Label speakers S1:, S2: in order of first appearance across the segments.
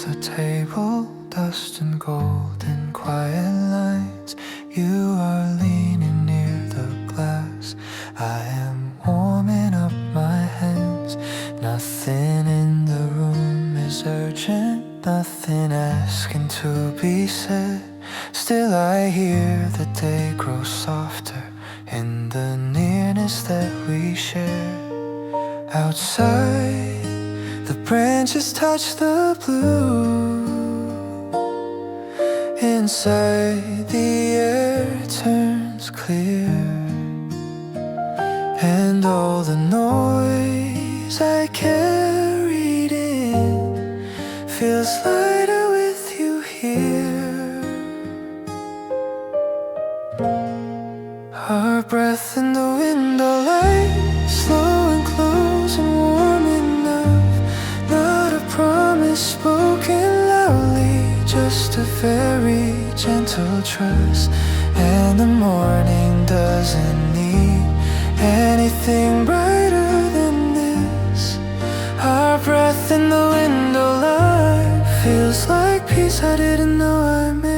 S1: across the table, dust and gold in quiet lines. You are leaning near the glass, I am warming up my hands. Nothing in the room is urgent, nothing asking to be said. Still I hear the day grow softer in the nearness that we share. Outside, the branches touch the blue. Inside, the air turns clear, and all the noise I carried in feels lighter with you here. Our breath in the window light, slow and close and warm enough. Not a promise spoken loudly, just a very gentle trust. And the morning doesn't need anything brighter than this. Our breath in the window light feels like peace I didn't know I missed.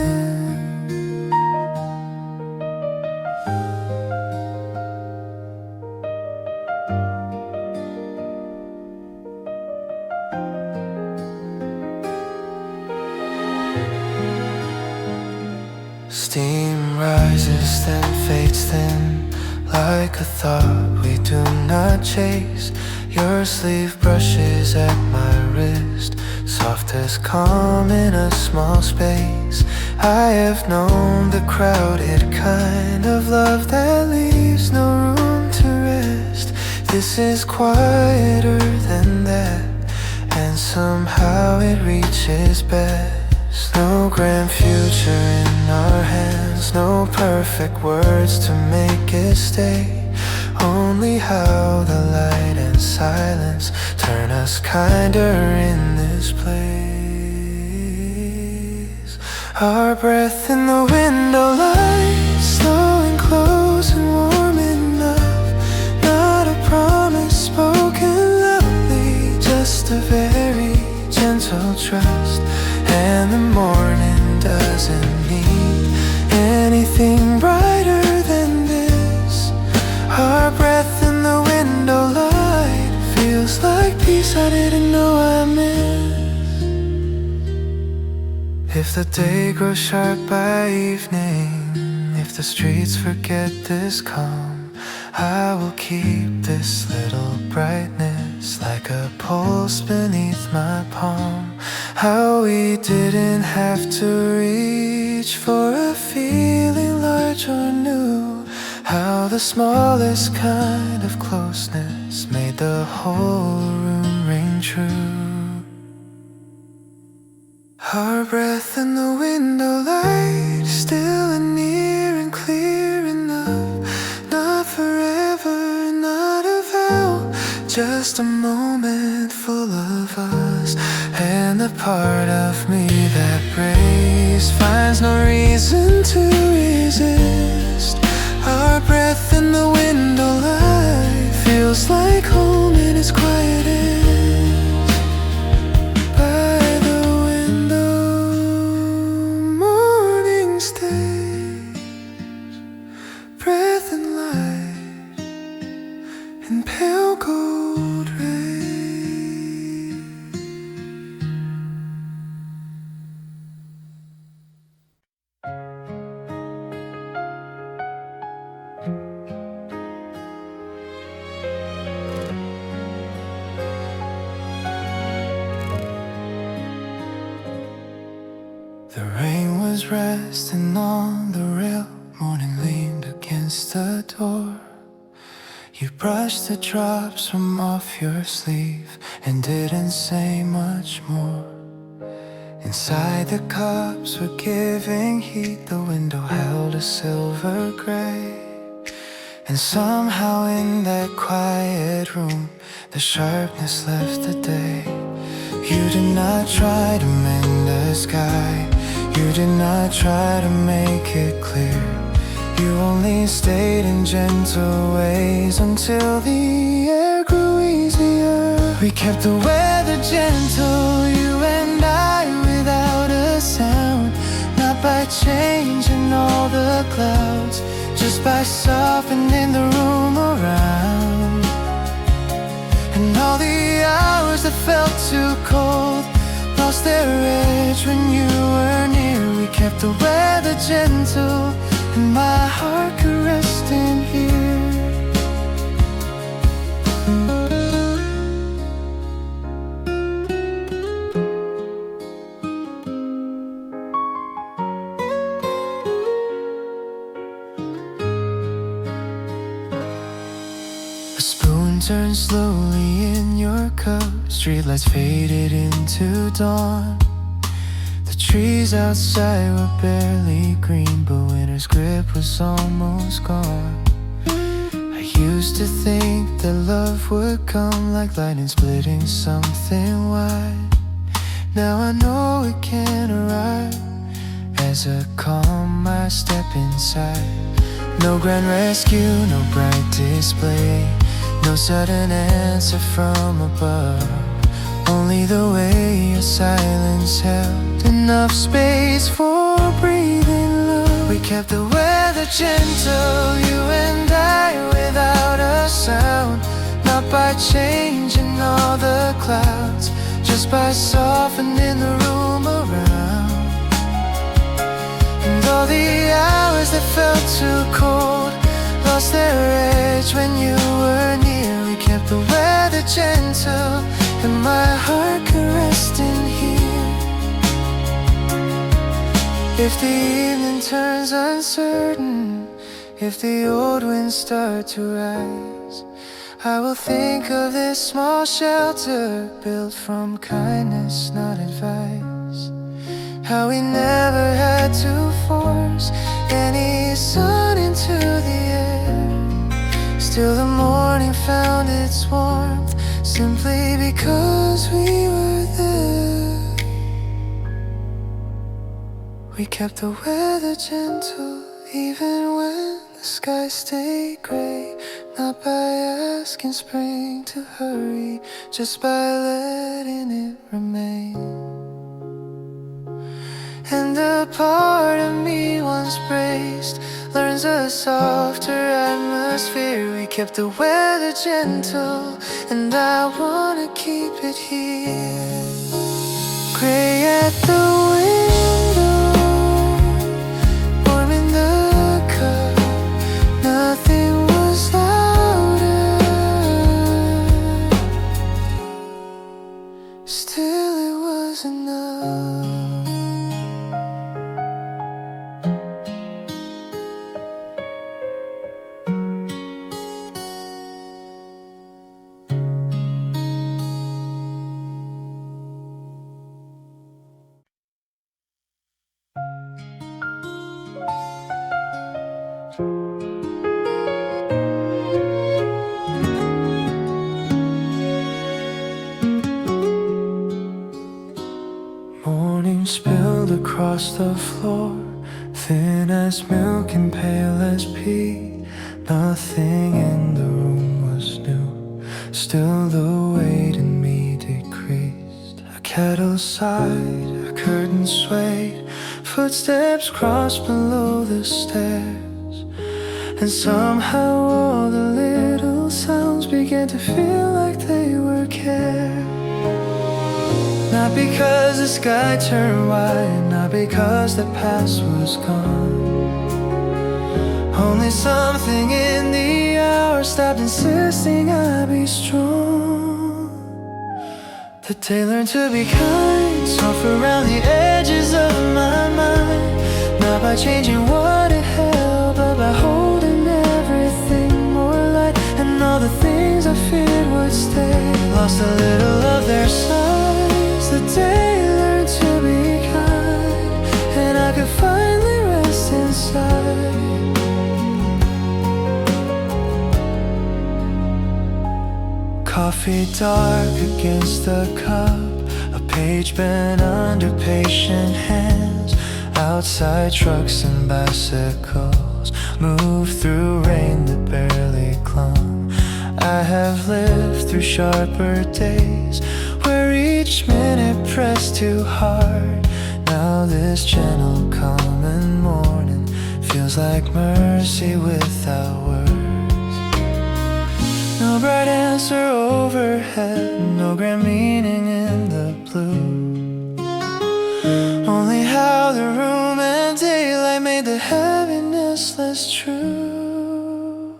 S1: Steam rises then fades thin, like a thought we do not chase. Your sleeve brushes at my wrist, soft as calm in a small space. I have known the crowded kind of love that leaves no room to rest. This is quieter than that, and somehow it reaches best. No grand future in our hands, no perfect words to make it stay. Only how the light and silence turn us kinder in this place. Our breath in the window light, slow and close and warm enough. Not a promise spoken loudly, just a very gentle trust. And the morning doesn't need anything brighter than this. Our breath in the window light feels like peace I didn't know I missed. If the day grows sharp by evening, if the streets forget this calm, I will keep this little brightness like a pulse beneath my palm. How we didn't have to reach for a feeling large or new. How the smallest kind of closeness made the whole room ring true. Our breath in the window light, still and near and clear enough. Not forever, not a vow, just a moment full of us. And the part of me that breaks finds no reason to resist. Our breath in the window light feels like home in its quietest. By the window, morning stays, breath and light and pale gold rays. The rain was resting on the rail, morning leaned against the door. You brushed the drops from off your sleeve and didn't say much more. Inside the cups were giving heat, the window held a silver gray. And somehow in that quiet room, the sharpness left the day. You did not try to mend the sky, you did not try to make it clear. You only stayed in gentle ways until the air grew easier. We kept the weather gentle, you and I changing all the clouds, just by softening the room around. And all the hours that felt too cold lost their edge when you were near. We kept the weather gentle and my heart could rest in here. Turned slowly in your cup. Streetlights faded into dawn. The trees outside were barely green, but winter's grip was almost gone. I used to think that love would come like lightning splitting something wide. Now I know it can arrive as a calm I step inside. No grand rescue, no bright display, no sudden answer from above. Only the way your silence held enough space for breathing love. We kept the weather gentle, you and I, without a sound. Not by changing all the clouds, just by softening the room around. And all the hours that felt too cold lost their edge when you were near. We kept the weather gentle and my heart could rest in here. If the evening turns uncertain, if the old winds start to rise, I will think of this small shelter built from kindness, not advice. How we never had to force any sun into the air. Still the morning found its warmth simply because we were there. We kept the weather gentle even when the sky stayed gray. Not by asking spring to hurry, just by letting it remain. And a part of me once braced learns a softer atmosphere. We kept the weather gentle and I wanna keep it here. Gray at the window, warm in the cup. Nothing was louder, still it was enough. Spilled across the floor, thin as milk and pale as pea. Nothing in the room was new, still the weight in me decreased. A kettle sighed, a curtain swayed, footsteps crossed below the stairs. And somehow all the little sounds began to feel like they were care. Not because the sky turned white, not because the past was gone. Only something in the hour stopped insisting I be strong. The day learned to be kind, soft around the edges of my mind. Not by changing what it held, but by holding everything more light. And all the things I feared would stay lost a little of their size. The day learned to be kind, and I could finally rest inside. Coffee dark against the cup, a page bent under patient hands. Outside trucks and bicycles move through rain that barely clung. I have lived through sharper days where each minute pressed too hard. now this gentle common morning feels like mercy without words. No bright answer overhead, no grand meaning in the blue. Only how the room and daylight made the heaviness less true.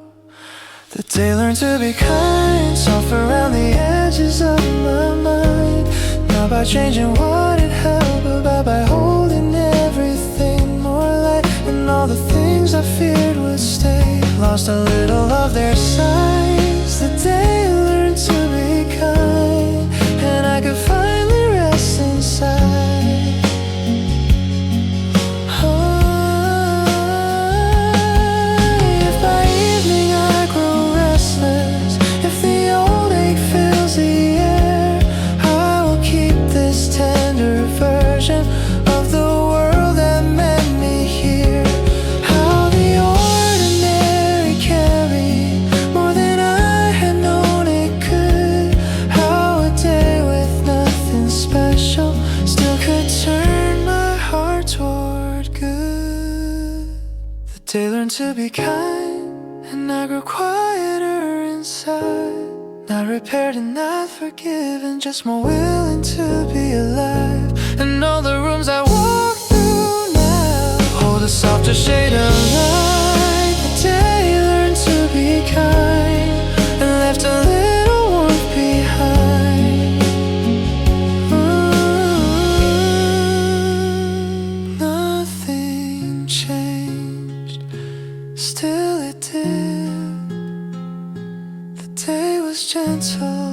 S1: The day learned to be kind, soft around the edges of my mind. Not by changing what it held, but by holding everything more light. And all the things I feared would stay, lost a little of their size. The day learned to be kind, and I could finally rest inside. If by evening I grow restless, if the old ache fills the air, I will keep this tender version of the world that met me here. How the ordinary carried more than I had known it could. How a day with nothing special still could turn my heart toward good. The day learned to be kind, and I grew quieter inside. Not repaired and not forgiven, just more willing to be alive. And all the rooms I walk through now hold a softer shade of light. The day learned to be kind and left a little warmth behind. Nothing changed, still it did. The day was gentle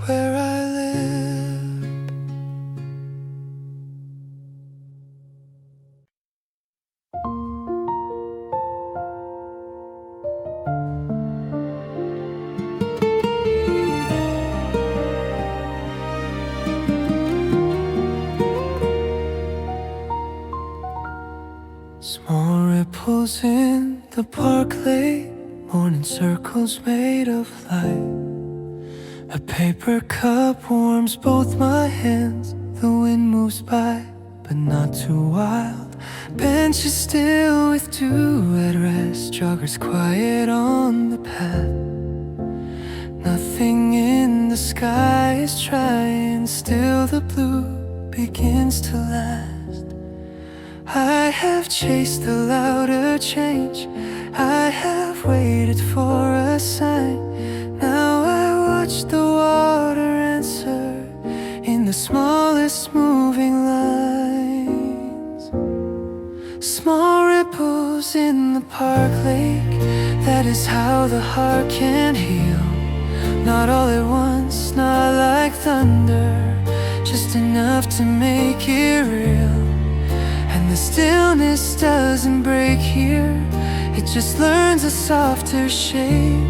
S1: where I live. Small ripples in the park late, morning circles made of light. A paper cup warms both my hands. The wind moves by, but not too wild. Benches still with dew at rest. Joggers quiet on the path. Nothing in the sky is trying. Still the blue begins to last. I have chased the louder change. I have waited for a sign. Now I watch the water answer in the smallest moving lines. Small ripples in the park lake, that is how the heart can heal. Not all at once, not like thunder, just enough to make it real. And the stillness doesn't break here, it just learns a softer shape.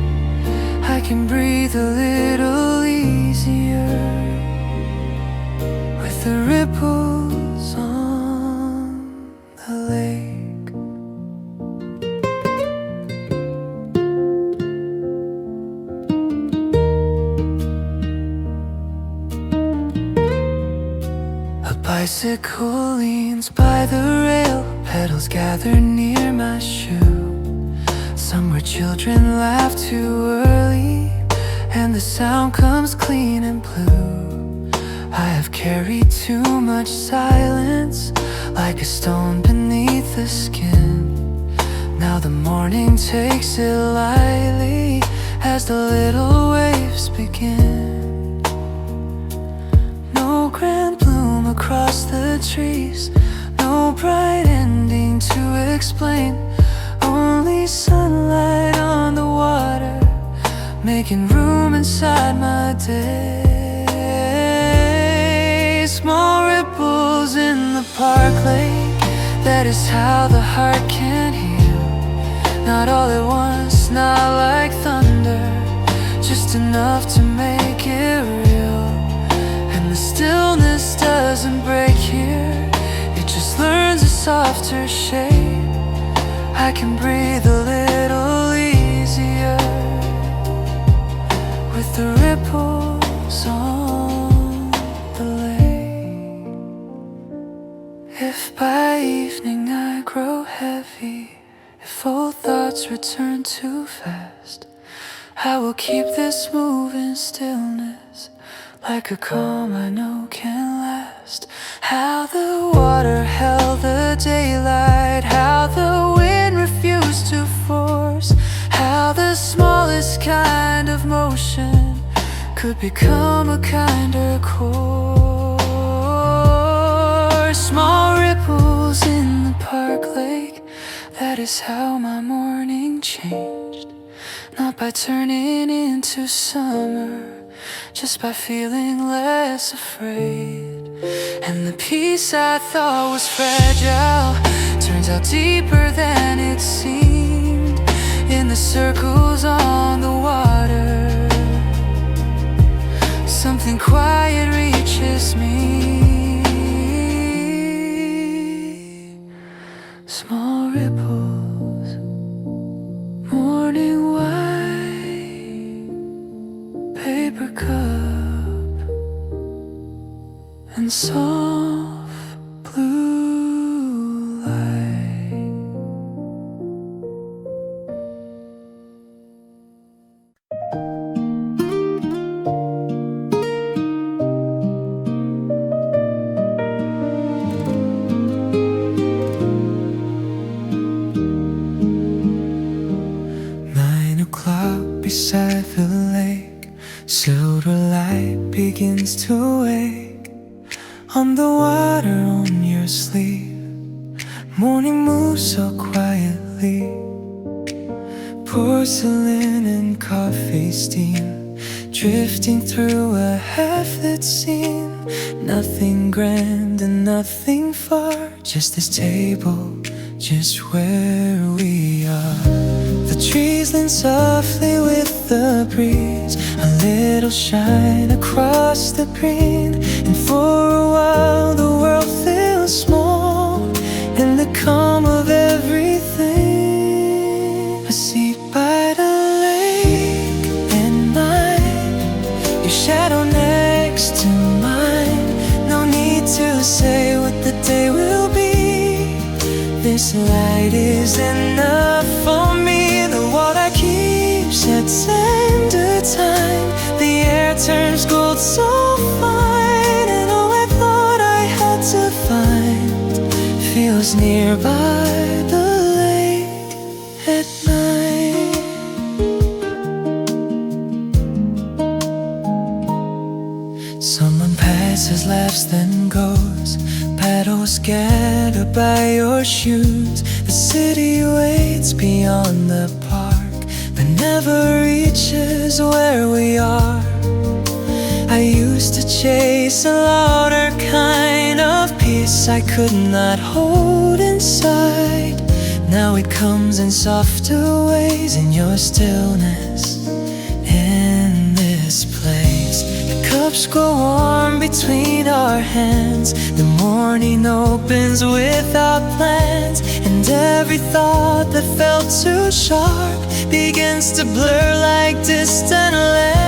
S1: I can breathe a little easier with the ripples on the lake. A bicycle leans by the rail, pedals gather near my shoe. Somewhere children laugh too early, and the sound comes clean and blue. I have carried too much silence, like a stone beneath the skin. Now the morning takes it lightly as the little waves begin. No grand bloom across the trees, no bright ending to explain. Only sunlight on the water, making room inside my day. Small ripples in the park lake, that is how the heart can heal. Not all at once, not like thunder, just enough to make it real. And the stillness doesn't break here, it just learns a softer shape. I can breathe a little easier with the ripples on the lake. If by evening I grow heavy, if old thoughts return too fast, I will keep this moving stillness like a calm I know can last. How the water held the daylight, how the wind refused to force, how the smallest kind of motion could become a kinder course. Small ripples in the park lake, that is how my morning changed. Not by turning into summer, just by feeling less afraid. And the peace I thought was fragile turns out deeper than it seemed. In the circles on the water, something quiet reaches me. Small ripples, morning white, paper cup, and soft blue light. Beside the lake, silver light begins to wake on the water on your sleeve. Morning moves so quietly, porcelain and coffee steam drifting through a half-lit scene. Nothing grand and nothing far, just this table, just where we are. The trees lean softly with the breeze, a little shine across the green. And for a while the world feels small in the calm of everything. A seat by the lake at night, your shadow next to mine. No need to say what the day will be, this light is enough for me. At tender time, the air turns gold so fine, and all I thought I had to find feels nearby the lake at night. Someone passes, laughs, then goes, paddles scattered by your shoes. The city waits beyond the park, but never reaches where we are. I used to chase a louder kind of peace I could not hold inside. Now it comes in softer ways in your stillness. In this place, the cups grow warm between our hands. The morning opens without plans, and every thought that felt too sharp begins to blur like distant land.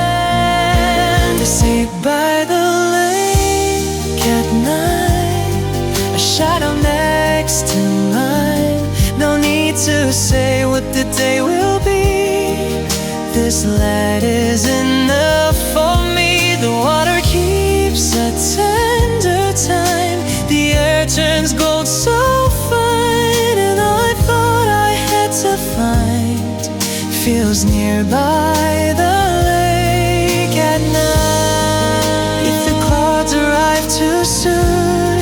S1: I sit by the lake at night, a shadow next to mine. No need to say what the day will be, this light is enough for me. The water keeps a tender time, the air turns gold so fine, and all I thought I had to find feels nearby the lake at night. If the clouds arrive too soon,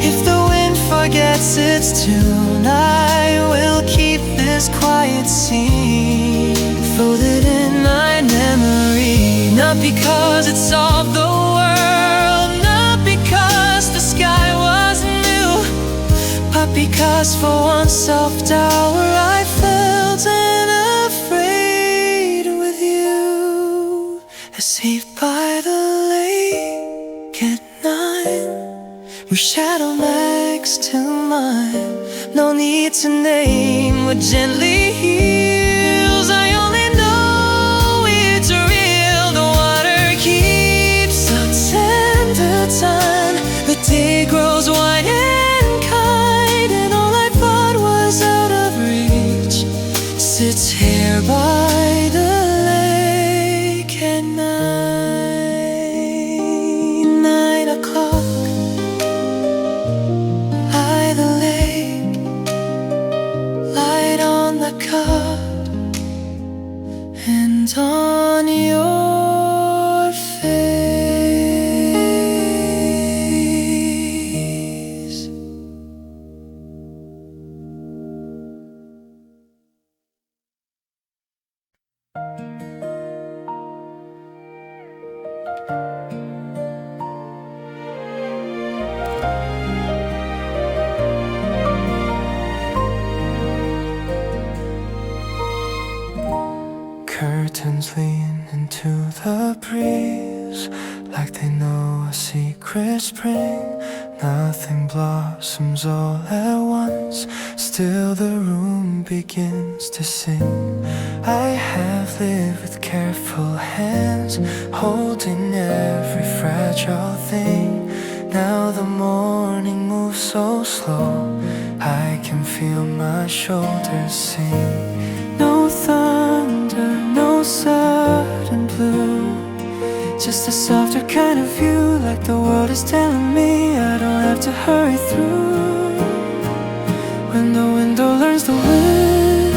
S1: if the wind forgets its tune, I will keep this quiet scene folded in my memory. Not because it solved the world, not because the sky was new, but because for one self-doubt I felt unafraid with you. I sit by the lake at night, your shadow next to mine. No need to name what gently heals, I only know it's real. The water keeps a tender time, the day grows wide and hands lean into the breeze, like they know a secret spring. Nothing blossoms all at once, still the room begins to sing. I have lived with careful hands, holding every fragile thing. Now the morning moves so slow, I can feel my shoulders sing. No thunder, no sudden blue, just a softer kind of view, like the world is telling me I don't have to hurry through. When the window learns the wind,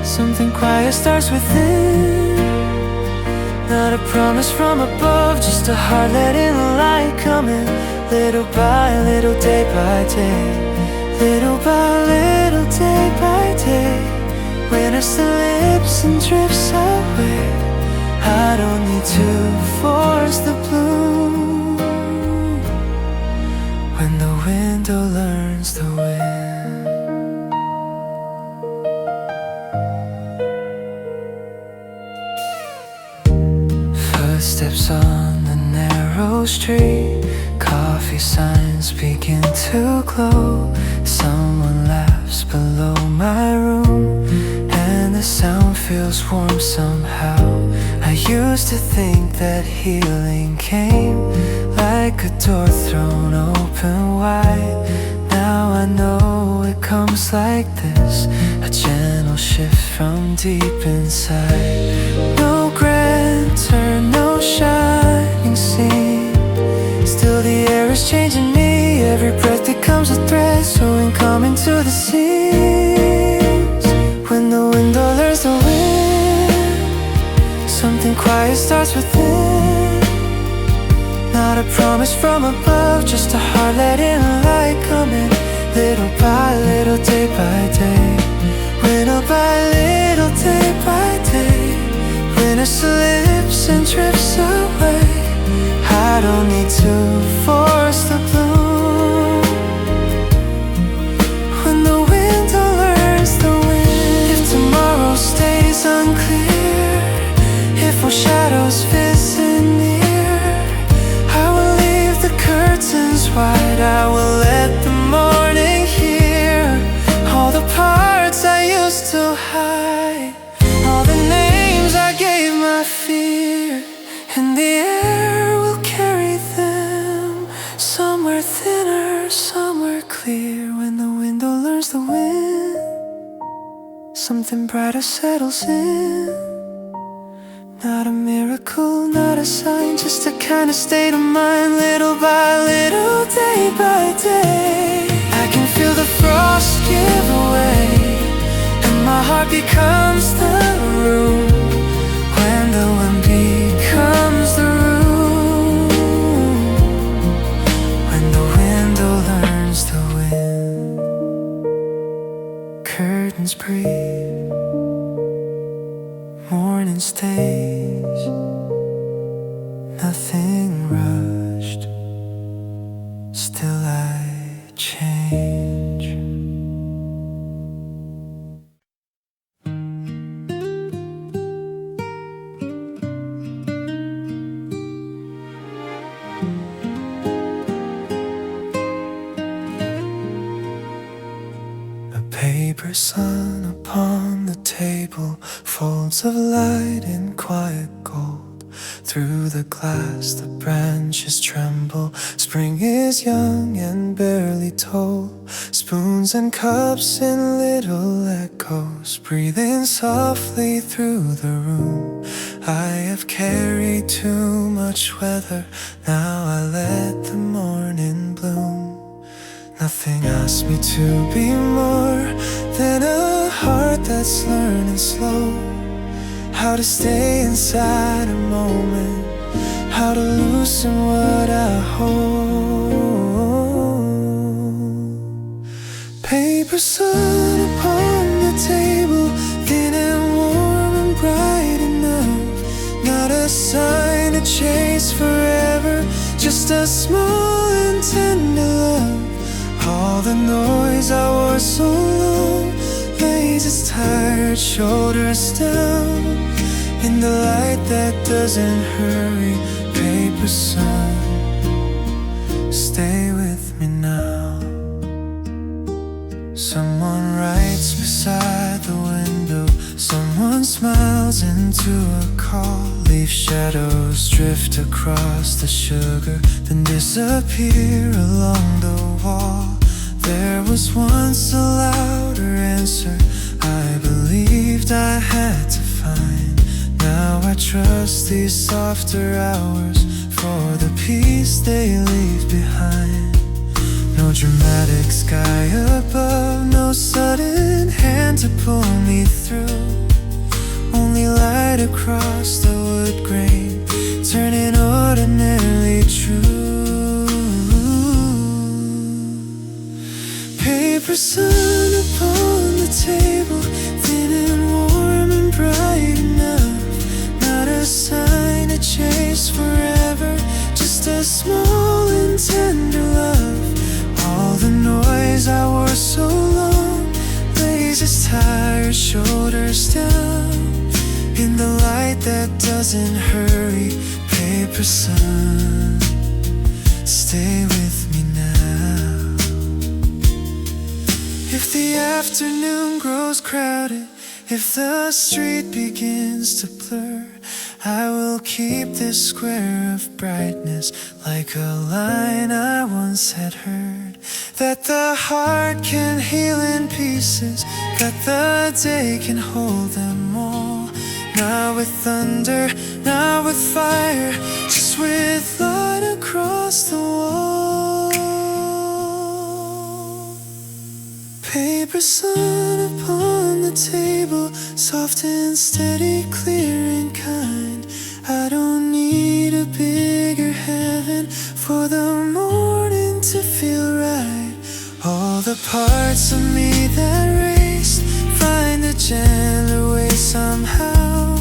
S1: something quiet starts within. Not a promise from above, just a heart letting the light come in. Little by little, day by day, little by little, day by day. Winter still lips and drips away. I don't need to force the bloom. When the window learns the wind. Footsteps on the narrow street, coffee signs begin to glow. Someone laughs below my room, and the sound feels warm somehow. I used to think that healing came like a door thrown open wide. Now I know it comes like this, a gentle shift from deep inside. No grand turn, no shining scene, still the air is changing me. Every breath becomes a thread, sewing coming to the seams. When the window learns the wind, something quiet starts within. Not a promise from above, just a heart letting the light come in. Little by little, day by day, little by little, day by day. Winter slips and drifts away. I don't need to force the bloom. When the window learns the wind. If tomorrow stays unclear, if all shadows visit near, I will leave the curtains wide. I will let the morning hear all the parts I used to hide, all the names I gave my fear. And the air will carry them, somewhere thinner, somewhere clear. When the window learns the wind, something brighter settles in. Not a miracle, not a sign, just a kind of state of mind. Little by little, day by day, I can feel the frost give away, and my heart becomes the room. When the wind becomes the room, when the window learns the wind. Curtains breathe, morning stays, nothing rushed, still I change. A paper sun upon the table, folds of light in quiet gold. Through the glass the branches tremble. Spring is young and barely told. Spoons and cups in little echoes, breathing softly through the room. I have carried too much weather, now I let the morning bloom. Nothing asks me to be more than a heart that's learning slow how to stay inside a moment, how to loosen what I hold. Paper sun upon the table, thin and warm and bright enough. Not a sign to chase forever, just a small and tender love. All the noise I wore so long lays its tired shoulders down. in the light that doesn't hurry. Paper sun, stay with me now. Someone writes beside the window, someone smiles into a call. Leaf shadows drift across the sugar, then disappear along the wall. There was once a louder answer I believed I had to find. Now I trust these softer hours for the peace they leave behind. No dramatic sky above, no sudden hand to pull me through. Only light across the wood grain, turning ordinarily true. Paper sun upon the table, thin and warm and bright enough. Not a sign to chase forever, just a small and tender love. All the noise I wore so long lays its tired shoulders down in the light that doesn't hurry. Paper sun, stay with me now. If the afternoon grows crowded, if the street begins to blur, I will keep this square of brightness like a line I once had heard. That the heart can heal in pieces, that the day can hold them all. Not with thunder, not with fire, just with light across the wall. Paper sun upon the table, soft and steady, clear and kind. I don't need a bigger heaven for the morning to feel right. All the parts of me that raced find a gentler way somehow.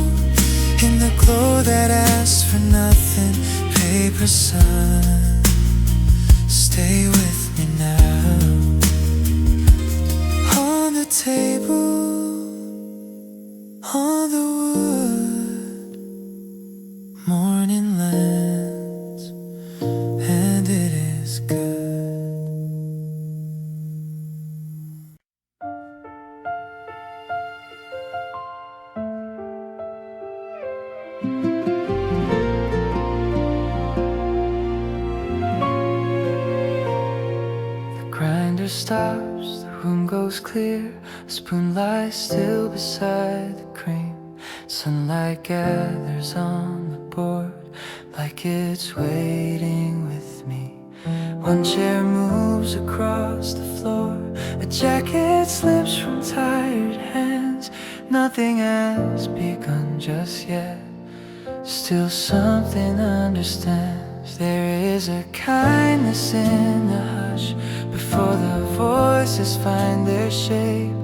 S1: In the glow that asks for nothing, paper sun, stay with me now. On the table, on the wood, morning lands, and it is good. The grinder stops, the room goes clear, a spoon lies still beside the cream. Sunlight gathers on the board like it's waiting with me. One chair moves across the floor, a jacket slips from tired hands. Nothing has begun just yet, still something understands. There is a kindness in the hush before the voices find their shape.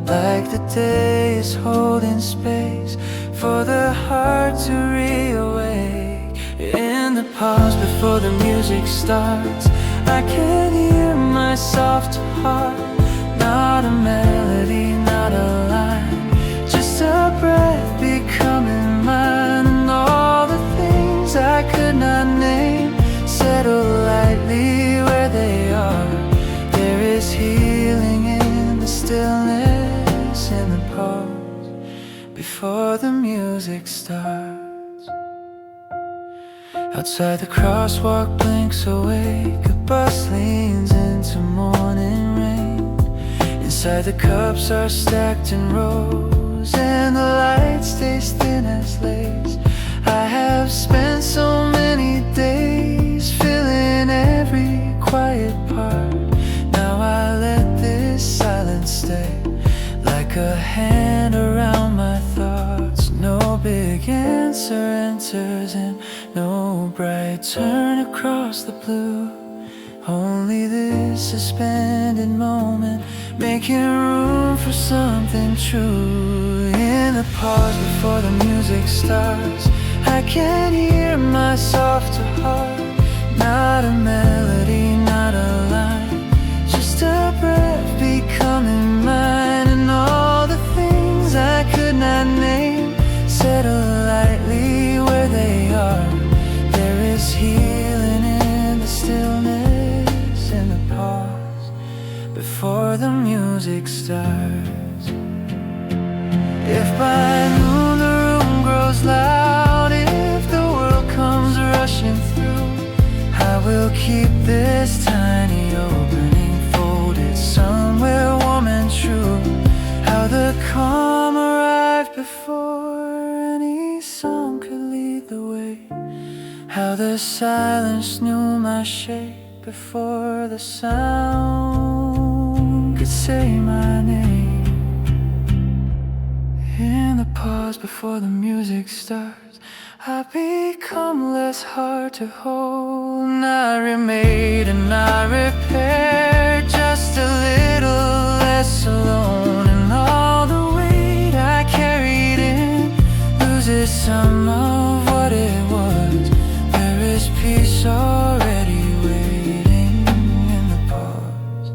S1: Like the day is holding space for the heart to reawake. In the pause before the music starts, I can hear my soft heart. Not a melody, not a line, just a breath becoming mine. And all the things I could not name settle lightly where they are. There is healing in the stillness, in the pause before the music starts. Outside the crosswalk blinks awake, a bus leans into morning rain. Inside the cups are stacked in rows, and the light stays thin as lace. I have spent so many days filling every quiet part. Now I let this silence stay like a hand around my thoughts. No big answer enters and no bright turn across the blue. Only this suspended moment, making room for something true. In the pause before the music starts, I can hear my softer heart. Not a melody, not a line, just a breath becoming mine. And all the things I could not name settle the music starts. If by noon the room grows loud, if the world comes rushing through, I will keep this tiny opening folded somewhere warm and true. How the calm arrived before any song could lead the way. How the silence knew my shape before the sound could say my name. In the pause before the music starts, I become less hard to hold. And I remade and I repaired, just a little less alone. And all the weight I carried in loses some of what it was. There is peace already waiting in the pause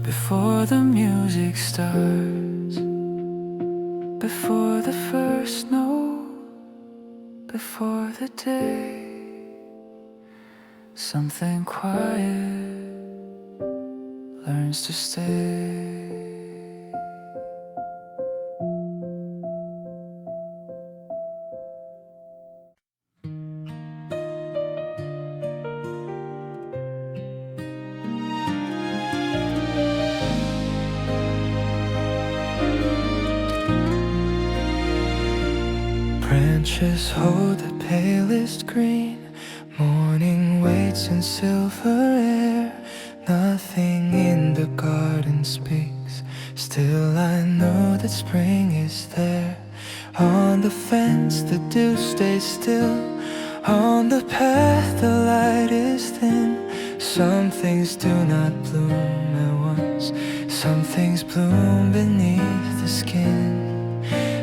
S1: before the music starts. Before the first note, before the day, something quiet learns to stay. Branches hold the palest green, morning waits in silver air. Nothing in the garden speaks, still I know that spring is there. On the fence the dew stays still, on the path the light is thin. Some things do not bloom at once, some things bloom beneath the skin.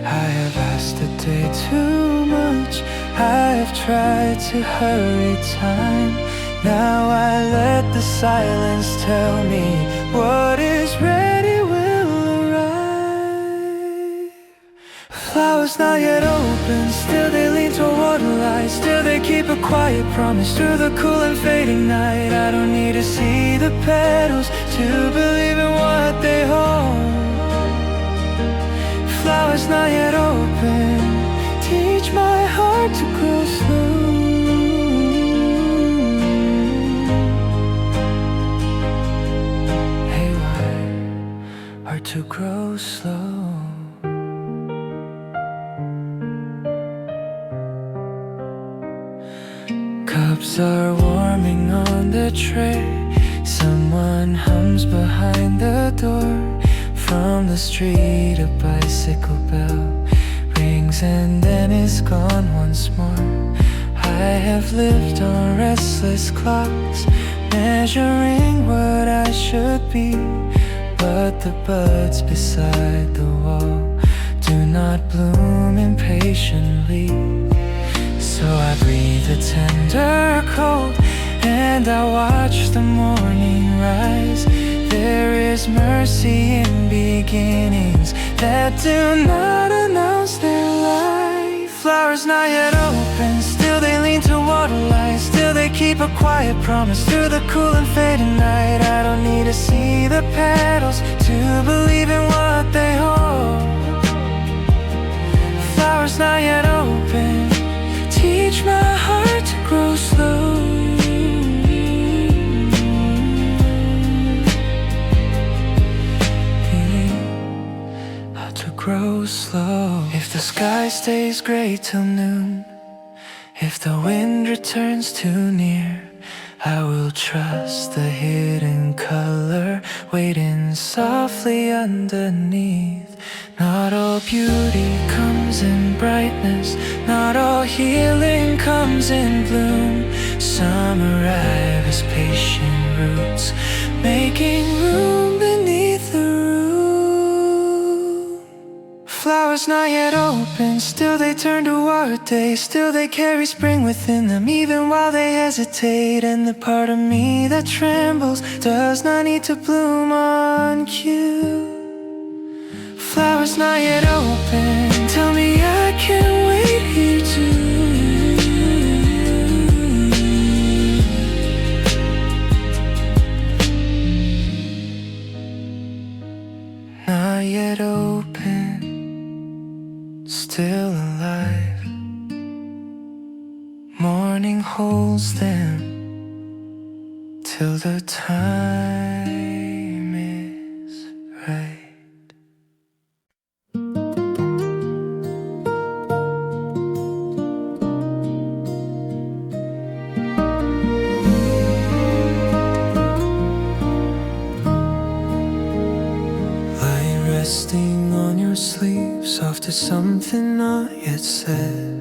S1: I have asked the day too much, I have tried to hurry time. Now I let the silence tell me what is ready will arrive. Flowers not yet open, still they lean toward water light. Still they keep a quiet promise through the cool and fading night. I don't need to see the petals to believe in what they hold. Flowers not yet open, teach my heart to grow slow. Hey, why are to grow slow? Cups are warming on the tray, someone hums behind the door. From the street a bicycle bell rings and then is gone once more. I have lived on restless clocks, measuring what I should be, but the buds beside the wall do not bloom impatiently. So I breathe a tender cold and I watch the morning rise. There is mercy in beginnings that do not announce their life. Flowers not yet open, still they lean toward a light. Still they keep a quiet promise through the cool and fading night. I don't need to see the petals to believe in what they hold. Flowers not yet open, teach my heart to grow slow. Grow slow. If the sky stays gray till noon, if the wind returns too near, I will trust the hidden color waiting softly underneath. Not all beauty comes in brightness, not all healing comes in bloom. Some arrive as patient roots, making room beneath the room. Flowers not yet open, still they turn to our day. Still they carry spring within them, even while they hesitate. And the part of me that trembles does not need to bloom on cue. Flowers not yet open, tell me I can wait here too. time is right. Resting on your sleeve, soft as something not yet said.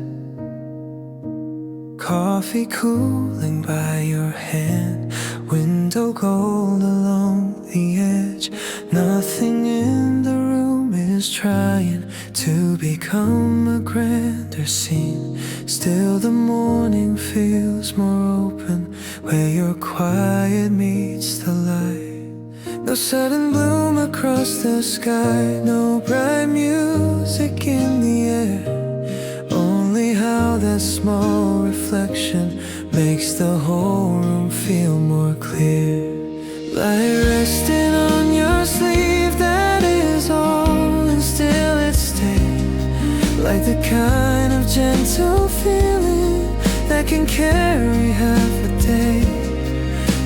S1: Coffee cooling by your hand, window gold along the edge. Nothing in the room is trying to become a grander scene. Still the morning feels more open where your quiet meets the light. No sudden bloom across the sky, no bright music in the air. Only how that small reflection makes the whole room feel more clear. Light resting on your sleeve, that is all, and still it stays. Like the kind of gentle feeling that can carry half a day.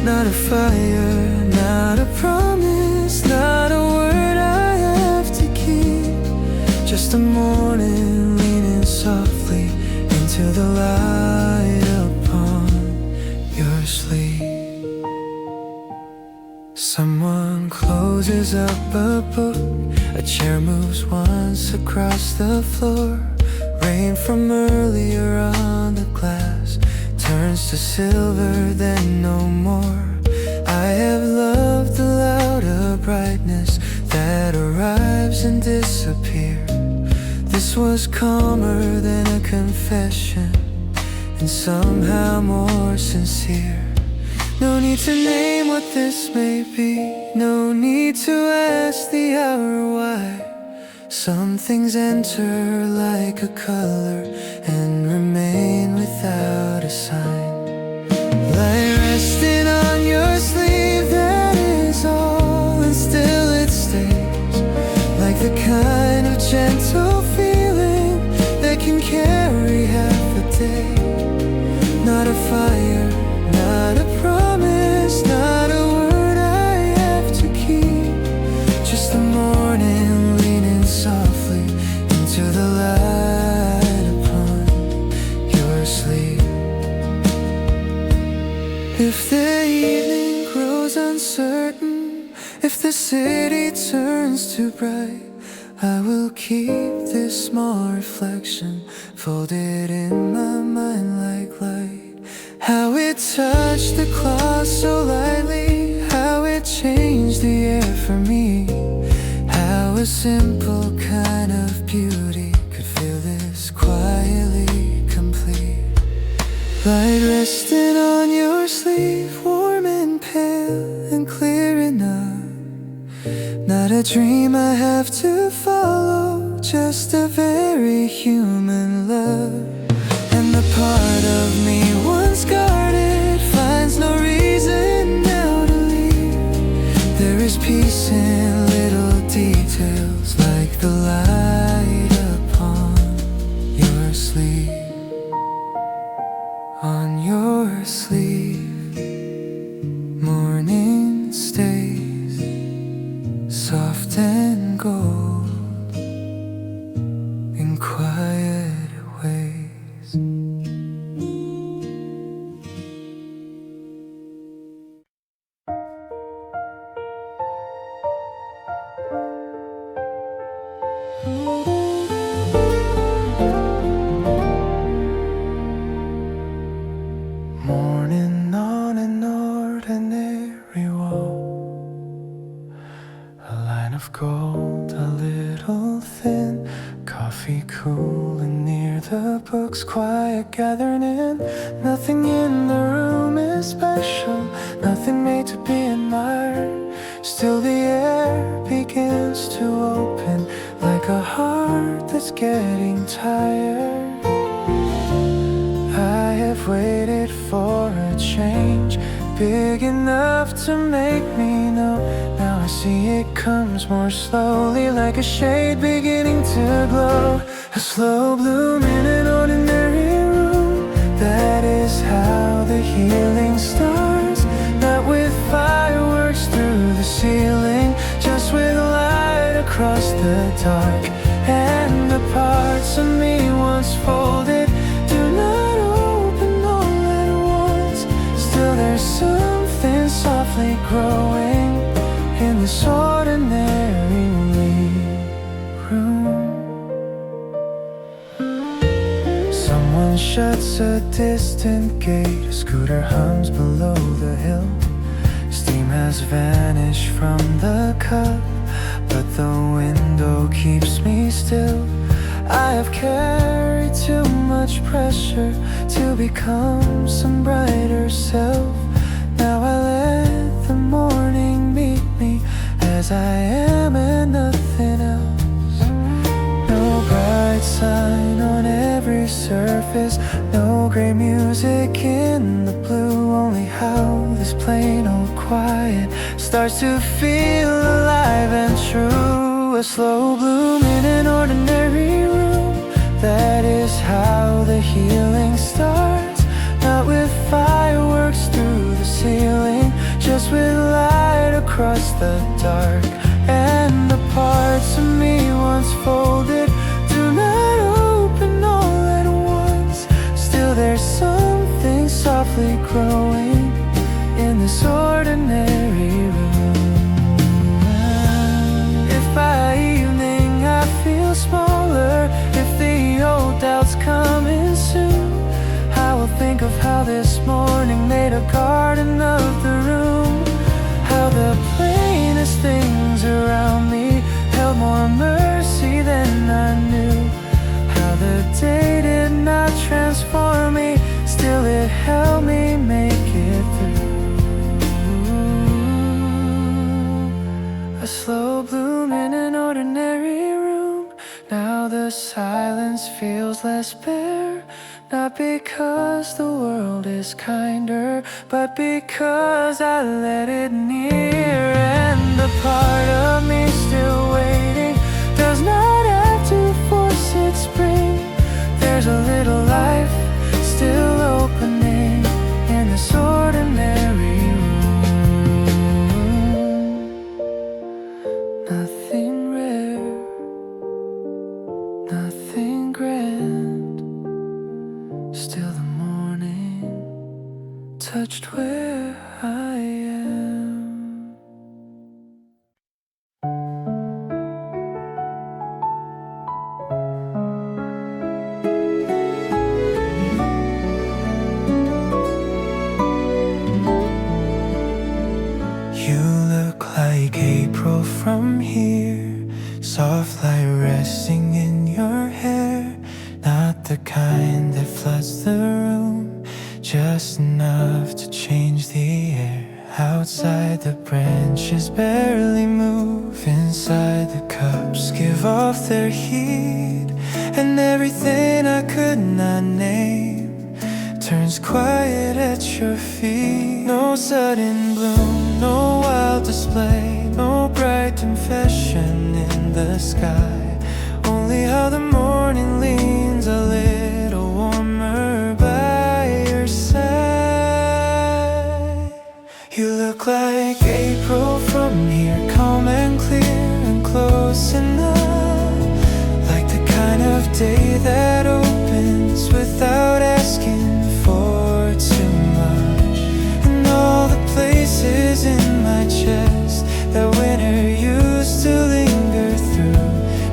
S1: Not a fire, not a promise, not a word I have to keep. Just a morning leaning softly into the light upon your sleep. Someone closes up a book, a chair moves once across the floor. Rain from earlier on the glass turns to silver, then no more. I have loved the louder brightness that arrives and disappears. This was calmer than a confession, and somehow more sincere. No need to name what this may be, no need to ask the hour why. Some things enter like a color and remain without a sign. Light resting on your sleeve, that is all, and still it stays. Like the kind of gentle feeling that can carry half a day. Not a fire, not a promise, not a word I have to keep. Just the morning leaning softly into the light upon your sleep. If the evening grows uncertain, if the city turns too bright, I will keep this small reflection folded in my mind like light. How it touched the cloth so lightly, how it changed the air for me. How a simple kind of beauty could feel this quietly complete. Light resting on your sleeve, warm and pale and clear enough. Not a dream I have to follow, just a very human love. And the part of me once guarded finds no reason now to leave. There is peace in little details, like the light upon your sleeve. On your sleeve, morning stays soft and gold in quiet ways. Morning on an ordinary wall, a line of gold, a little thin, coffee cooling near the books, quiet gathering in. Nothing in the room is special, nothing made to be admired. Still the air begins to open like a heart that's getting tired. I have waited for a change big enough to make me know. Now I see it comes more slowly, like a shade beginning to glow. A slow bloom in an ordinary room, that is how the healing starts. Not with fire the dark. And the parts of me once folded do not open all at once. Still there's something softly growing in this ordinary room. Someone shuts a distant gate, a scooter hums below the hill. Steam has vanished from the cup, but the window keeps me still. I have carried too much pressure to become some brighter self. Now I let the morning meet me as I am and nothing else. No bright sign on every surface, no gray music in the blue. Only how this plain old quiet starts to feel alive and true. A slow bloom in an ordinary room, that is how the healing starts. Not with fireworks through the ceiling, just with light across the dark. And the parts of me once folded do not open all at once. Still there's something softly growing in this ordinary room. If by evening I feel smaller, if the old doubts come in soon, I will think of how this morning made a garden of the room. How the plainest things around me held more mercy than I knew. How the day did not transform me, still it helped me make it through. A slow bloom in an ordinary room. Now the silence feels less bare. Not because the world is kinder, but because I let it near. And the part of me still waiting does not have to force its spring. There's a little life still opening in this ordinary room. Nothing rare, nothing grand, still the morning touched where I am. You look like April from here, soft light resting in your hair. Not the kind that floods the room, just enough to change the air. Outside the branches barely move, inside the cups give off their heat. And everything I could not name turns quiet at your feet. No sudden bloom, no wild display, no bright confession in the sky. Only how the morning leans a little warmer by your side. You look like April from here, calm and clear and close enough. Like the kind of day that opens without asking for too much. And all the places in my chest that winter used to linger through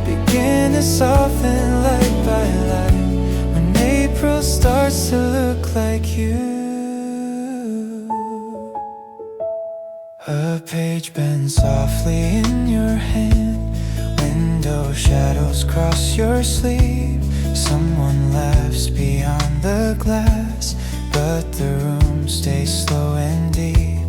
S1: begin to soften light by light when April starts to look like you. A page bends softly in your hand, window shadows cross your sleeve. Someone laughs beyond the glass, but the room stays slow and deep.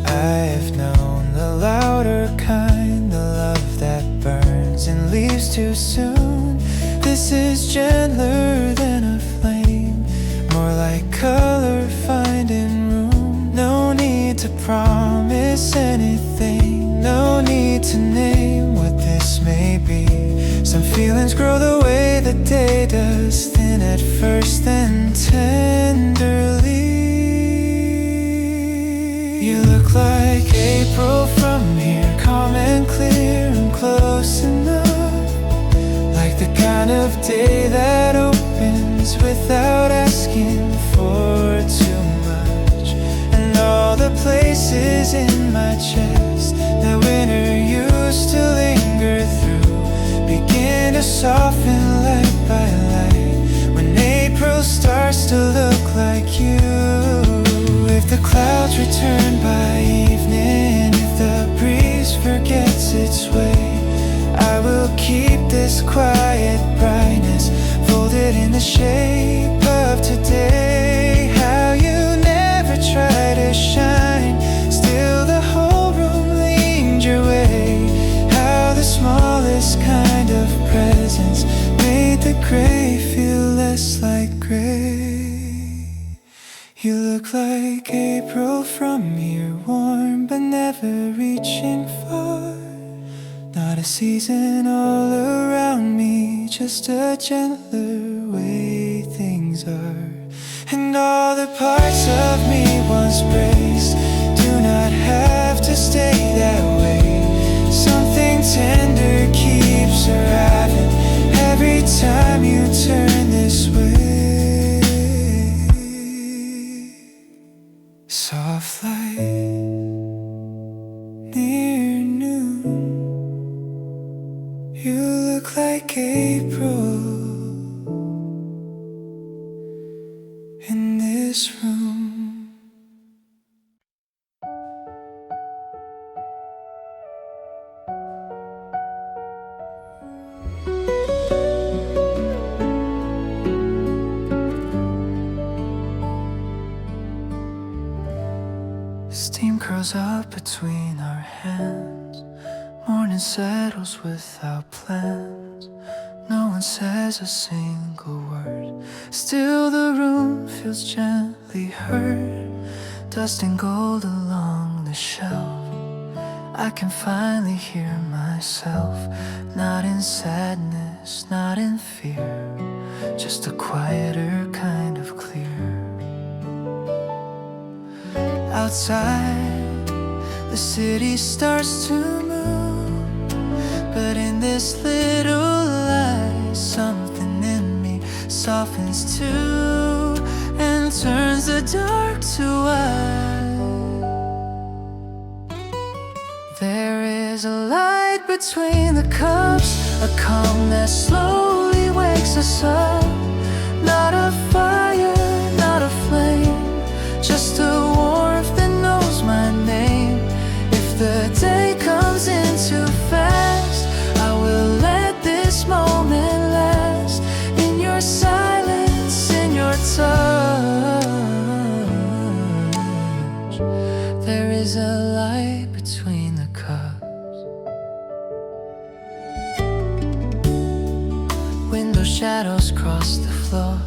S1: I have known the louder kind, the love that burns and leaves too soon. This is gentler than a flame, more like color finding room. No need to promise anything, no need to name what this may be. Some feelings grow the way the day does, thin at first then tenderly. You look like April from here, calm and clear and close enough. without asking for too much. And all the places in my chest that winter used to linger through begin to soften light by light when April starts to look like you. If the clouds return by evening, if the breeze forgets its way, I will keep this quiet brightness folded in the shape of today. How you never try to shine, still the whole room leaned your way. How the smallest kind of presence made the gray feel less like gray. You look like April from here, warm but never reaching far. Not a season all around me, just a gentler way things are. And all the parts of me once braced do not have to stay that way. Something tender keeps arriving every time you turn this way. Soft light near noon, you look like April in this room. Steam curls up between our hands. Morning settles without plans. No one says a single word. Still the room feels gently hurt. Dust and gold along the shelf. I can finally hear myself. Not in sadness, not in fear, just a quieter kind of clear. Outside, the city starts to move, but in this little light, something in me softens too and turns the dark to white. There is a light between the cups, a calm that slowly wakes us up. Not a fire, not a flame, just a warmth that knows my name. If the day comes in too fast, I will let this moment last. In your silence, in your touch, there is a light between the cups. Window shadows cross the floor,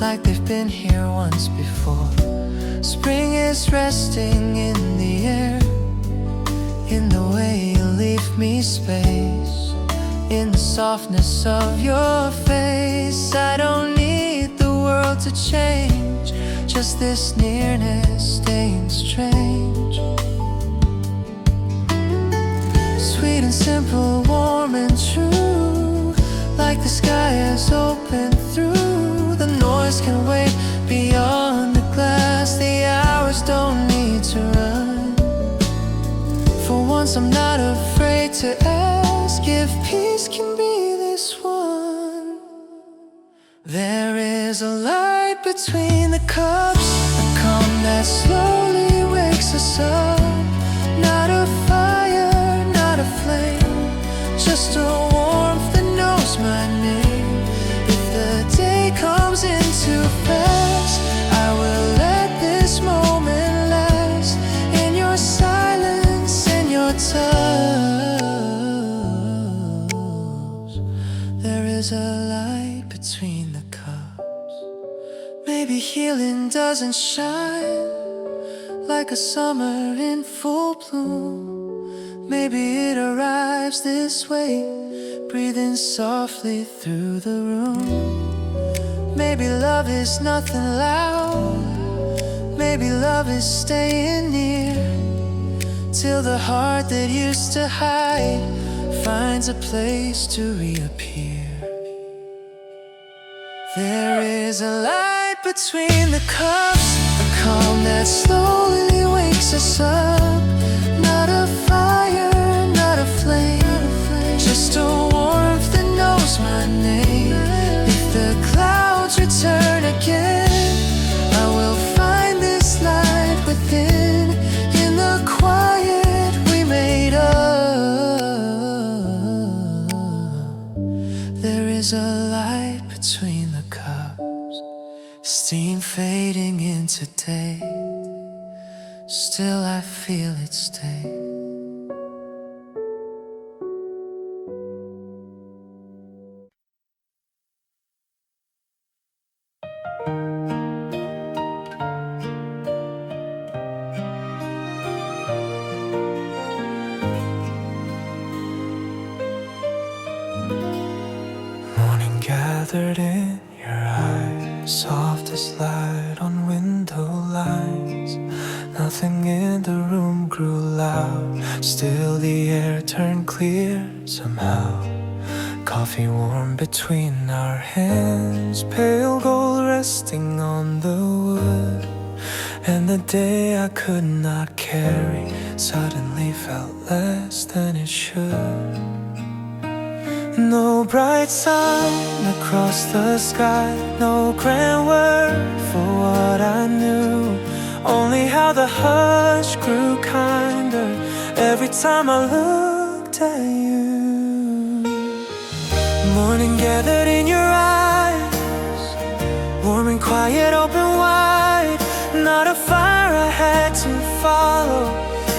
S1: like they've been here once before. Spring is resting in the air, in the way you leave me space, in the softness of your face. I don't need the world to change, just this nearness staying strange. Sweet and simple, warm and true, like the sky has opened through. The noise can wait beyond the glass, the hours don't need to run. For once I'm not afraid to ask if peace can be this one. There is a light between the cups, a calm that slowly wakes us up. Not a fire, not a flame, just a warmth that knows my name. If the day comes in too fast, I will let this moment last. In your silence, in your touch, there is a light between the cups. Maybe healing doesn't shine like a summer in full bloom. Maybe it arrives this way, breathing softly through the room. Maybe love is nothing loud, maybe love is staying near, till the heart that used to hide finds a place to reappear. There is a light between the cups, a calm that slowly wakes us up. Not a fire, not a flame, just a warmth that knows my name. If the clouds return again, I will find this light within. In the quiet we made up, there is a light between the cups, steam fading into day, still I feel it stay. Morning gathered in your eyes, softest light on window lines. Nothing in the room grew loud, still the air turned clear somehow. Coffee warm between our hands, pale gold resting on the wood. And the day I could not carry suddenly felt less than it should. No bright sun across the sky, no grand word for what I knew. Only how the hush grew kinder every time I looked at you. Morning gathered in your eyes, warm and quiet, open wide. Not a fire I had to follow,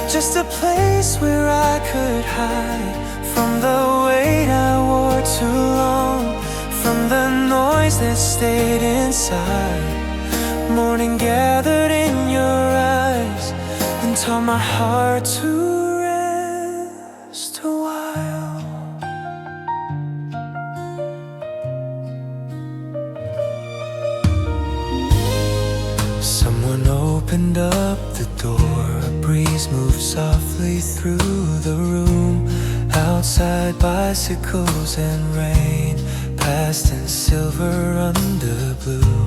S1: just a place where I could hide from the weight I wore too long, from the noise that stayed inside. Morning gathered in your eyes and taught my heart to rest a while. Someone opened up the door, a breeze moved softly through the room. Outside bicycles and rain passed in silver under blue.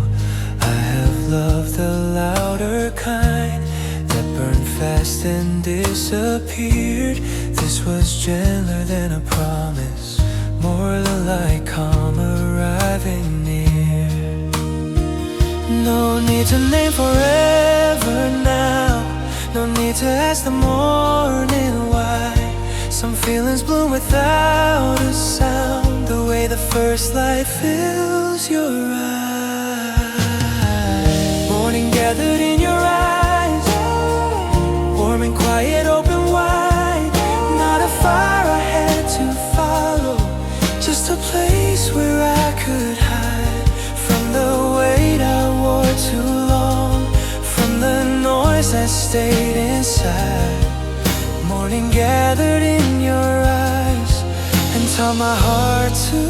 S1: I have loved the louder kind that burned fast and disappeared. This was gentler than a promise, more the light calm arriving near. No need to name forever now, no need to ask the morning why. Some feelings bloom without a sound, the way the first light fills your eyes. Morning gathered in your eyes, warm and quiet, open wide. Not a fire I had to follow, just a place where I could hide from the weight I wore too long, from the noise that stayed inside. Morning gathered in your eyes and taught my heart to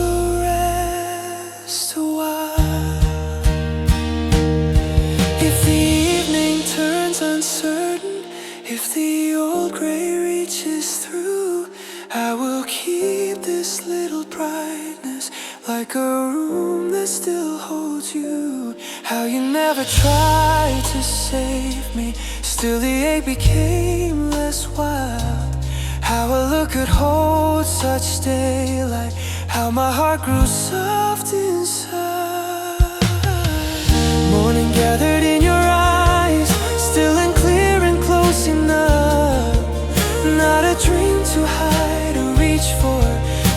S1: rest a while. If the evening turns uncertain, if the old gray reaches through, I will keep this little brightness like a room that still holds you. How you never tried to save me, still the ache became less wild. How a look could hold such daylight, how my heart grew soft inside. Morning gathered in your eyes, still and clear and close enough. Not a dream to hide or reach for,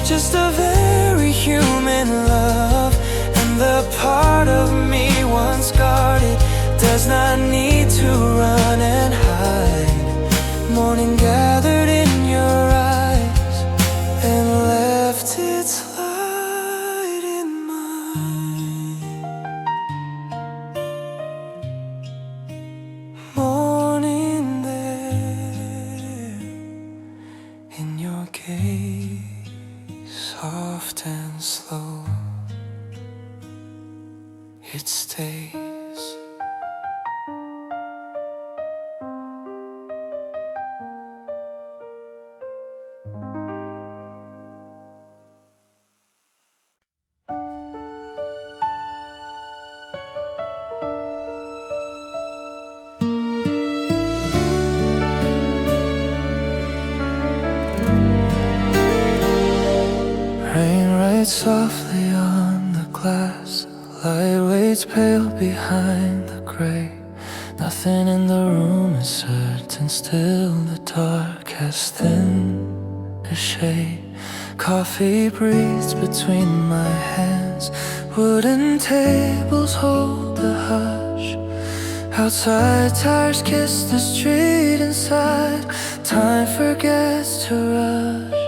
S1: just a very human love. And the part of me once guarded does not need to run and hide. Morning gathered in your eyes and left its light in mine. Morning there in your gaze, soft and slow, it stays. waits softly on the glass. Light waits pale behind the gray. Nothing in the room is certain, still the dark has thinned a shade. Coffee breathes between my hands. Wooden tables hold the hush. Outside tires kiss the street. Inside time forgets to rush.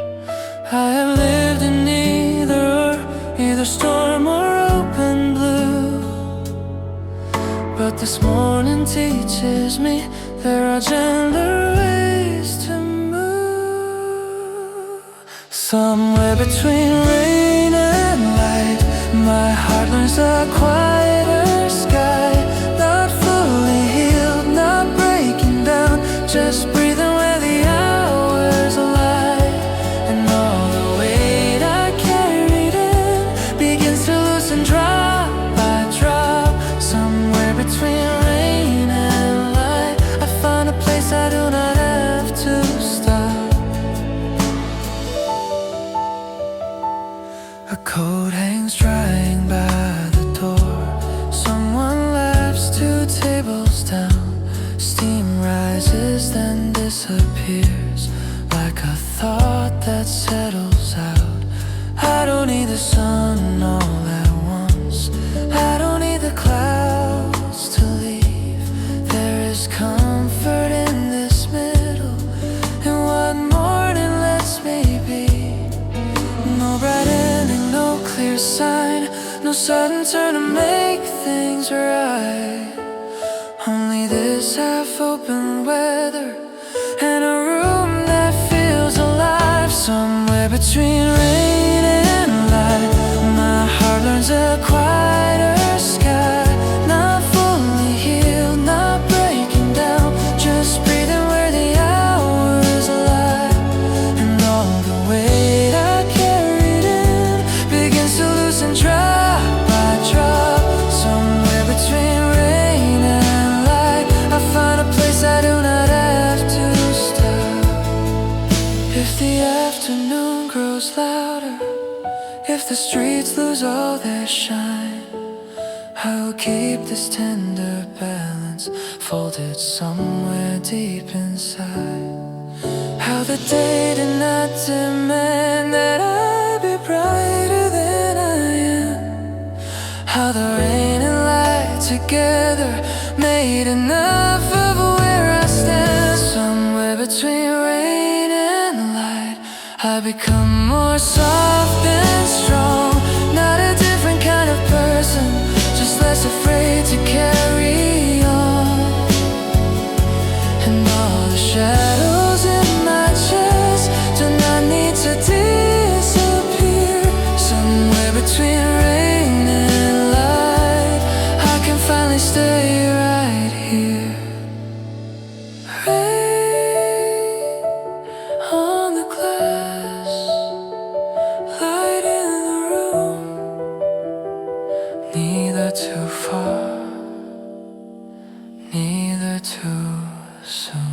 S1: I have lived in either storm or open blue, but this morning teaches me there are gentler ways to move. Somewhere between rain and light, my heart learns a quieter sky. Not fully healed, not breaking down, just breathing where the hours lie. And all the weight I carried in begins to loosen drop by drop. Somewhere between rain and light, I find a place I do not have to stop. A coat hangs drying by the door. Someone laughs 2 tables down. Steam rises then disappears like a thought that settles out. I don't need the sun all at once. I don't need the clouds to leave. There is comfort in this middle, and what morning lets me be. No bright ending, no clear sign, no sudden turn to make things right. Only this half-open weather and a room that feels alive. Somewhere between rain and light, my heart learns a quieter sky. Not fully healed, not breaking down, just breathing where the hours lie. And all the weight I carried in begins to loosen drop by drop. Somewhere between rain and light, I find a place I do not have to stop. If the afternoon grows louder, if the streets lose all their shine, I will keep this tender balance folded somewhere deep inside. How the day did not demand that I be brighter than I am. How the rain and light together made enough of where I stand. Somewhere between rain and light, I become more soft and strong. Not a different kind of person, just less afraid to carry on. And all the shadows in my chest do not need to disappear. Somewhere between rain and light, I can finally stay right here. Rain on the glass, light in the room, neither too far, neither too soon.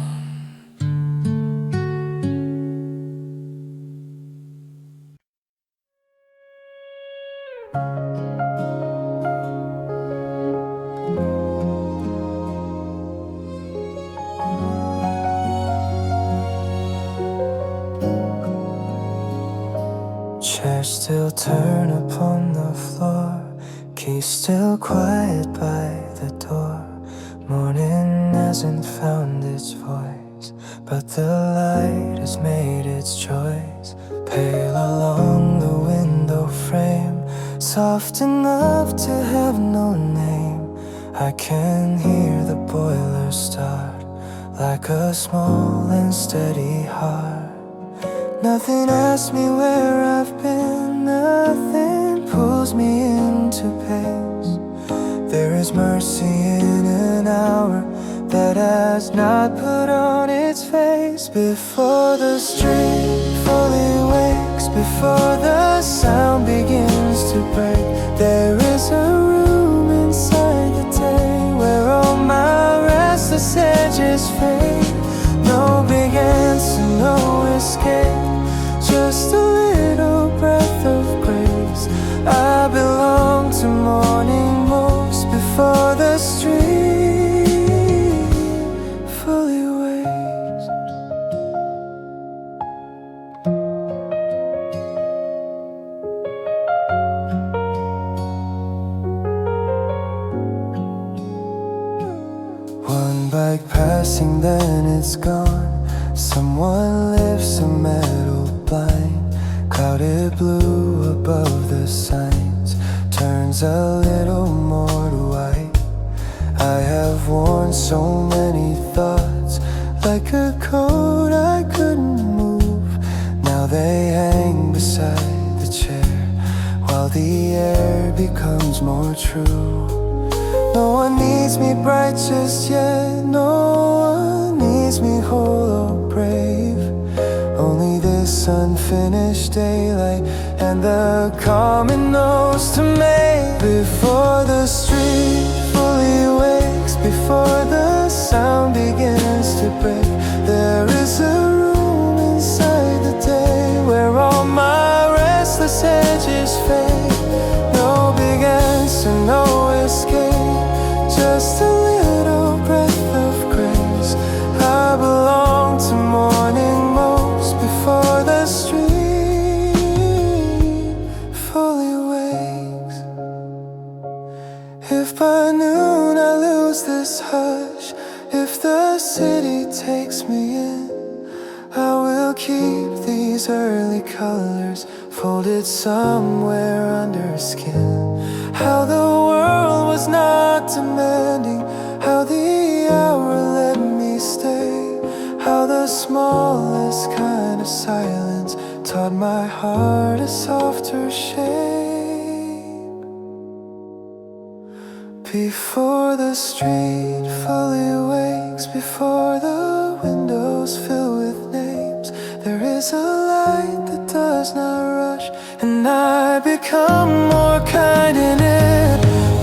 S1: Chairs still turn upon the floor, key still quiet by the door. Morning hasn't found its voice, but the light has made its choice. Pale along the window frame, soft enough to have no name. I can hear the boiler start, like a small and steady heart. Nothing asks me where I've been, nothing pulls me into pace. There is mercy in an hour that has not put on its face. Before the street fully wakes, before the sound begins to break, there is a room inside the day where all my restless edges fade. No big answer, no escape, just a little breath of grace. passing, then it's gone. Someone lifts a metal blind, clouded blue above the signs, turns a little more to white. I have worn so many thoughts, like a coat I couldn't move. Now they hang beside the chair, while the air becomes more true. No one needs me bright just yet, no one needs me whole or brave. Only this unfinished daylight and the common nose to make. Before the street fully wakes, before the sound begins to break, there is a room inside the day where all my restless edges fade. No big answer, no escape, just a little breath of grace. I belong to morning most before the street fully wakes. If by noon I lose this hush, if the city takes me in, I will keep these early colors folded somewhere under skin. How the world was not demanding, how the hour let me stay, how the smallest kind of silence taught my heart a softer shape. Before the street fully wakes, before the windows fill with names, there is a light that does not rush, and I become more kind in it.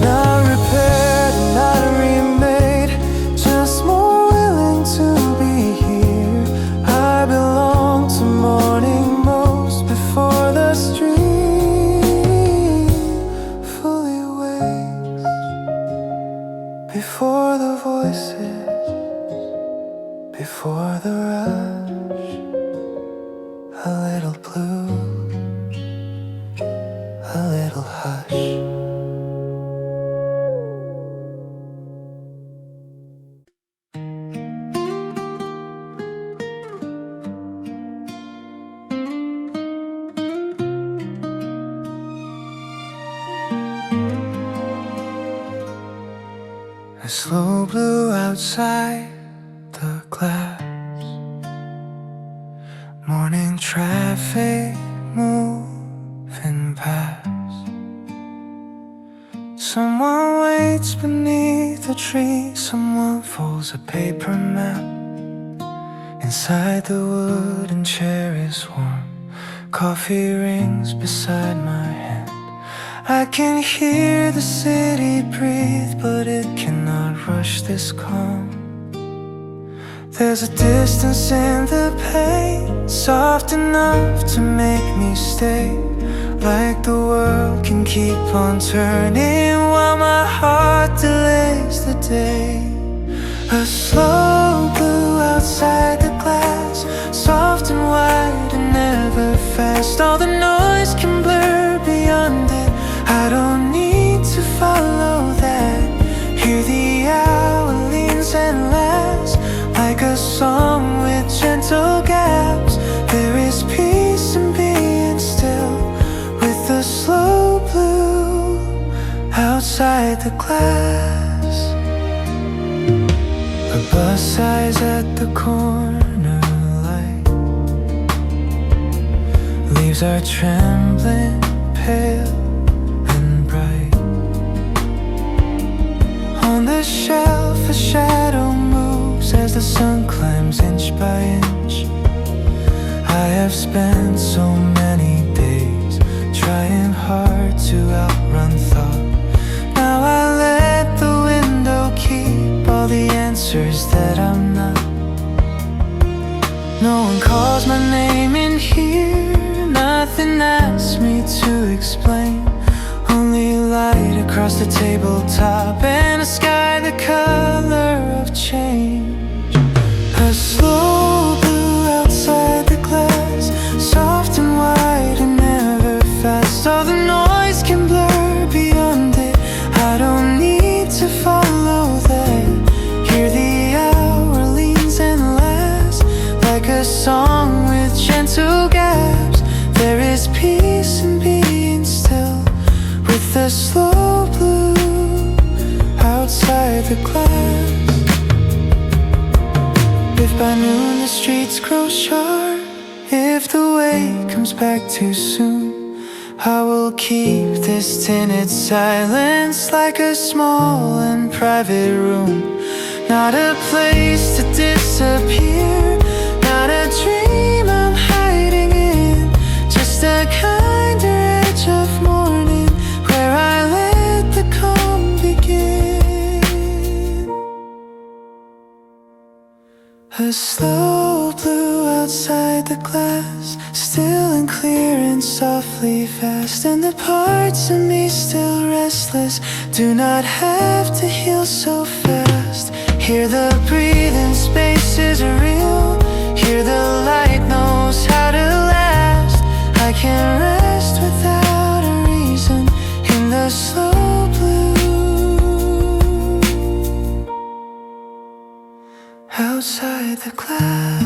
S1: Not repaired and not remade, just more willing to be here. I belong to morning most before the street fully wakes. Before the voices, before the rush, a little blue, a little hush. A slow blue outside the glass, morning traffic moving past. Someone waits beneath a tree, someone folds a paper map. Inside the wooden chair is warm, coffee rings beside my hand. I can hear the city breathe, but it cannot rush this calm. There's a distance in the pain, soft enough to make me stay, like the world can keep on turning while my heart delays the day. A slow blue outside the glass, soft and white and never fast. All the noise can blur beyond it, I don't need to follow that. Hear the hour leans and laughs, like a song with gentle gaps. There is peace in being still, with the slow blue outside the glass. A bus eyes at the corner light, leaves are trembling, pale and bright. On the shelf a shadow moves as the sun climbs inch by inch. I have spent so many days trying hard to outrun thought. Now I let the window keep all the answers that I'm not. No one calls my name in here, nothing asks me to explain. Only light across the tabletop and a sky the color of change. A slow blue outside the glass, soft and white and never fast. All the noise can blur beyond it, I don't need to follow that. Hear the hour lean song with gentle gaps. There is peace in being still, with the slow blue outside the glass. If by noon the streets grow sharp, if the way comes back too soon, I will keep this tinted silence like a small and private room. Not a place to disappear, not a dream I'm hiding in, just a kinder edge of morning where I let the calm begin. A slow blue outside the glass, still and clear and softly fast, and the parts of me still restless do not have to heal so fast. Hear the breathing spaces are real, hear the light knows how to last. I can rest without a reason in the slow blue outside the glass.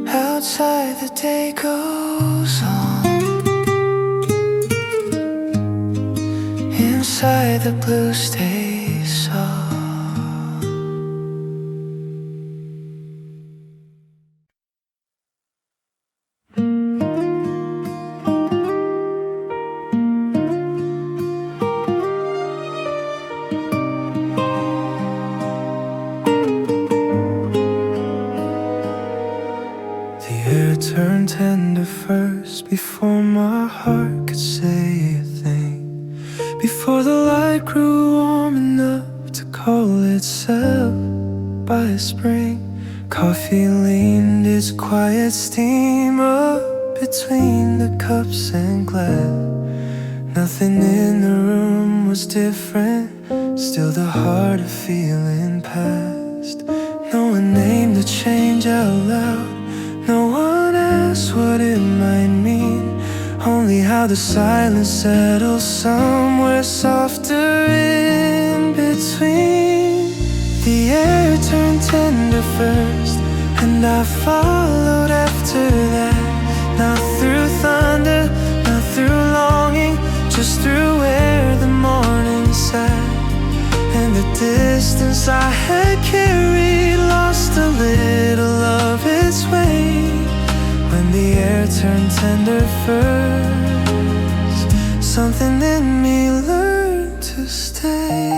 S1: Outside the day goes on, inside the blue stays soft. Turned tender first, before my heart could say a thing, before the light grew warm enough to call itself by spring. Coffee leaned its quiet steam up between the cups and glass. Nothing in the room was different, still the heart of feeling passed. No one named the change out loud, no one asked what it might mean, only how the silence settles somewhere softer in between. The air turned tender first, and I followed after that. Not through thunder, not through longing, just through where the morning sat. And the distance I had carried lost a little of its weight when the air turned tender first. Something in me learned to stay.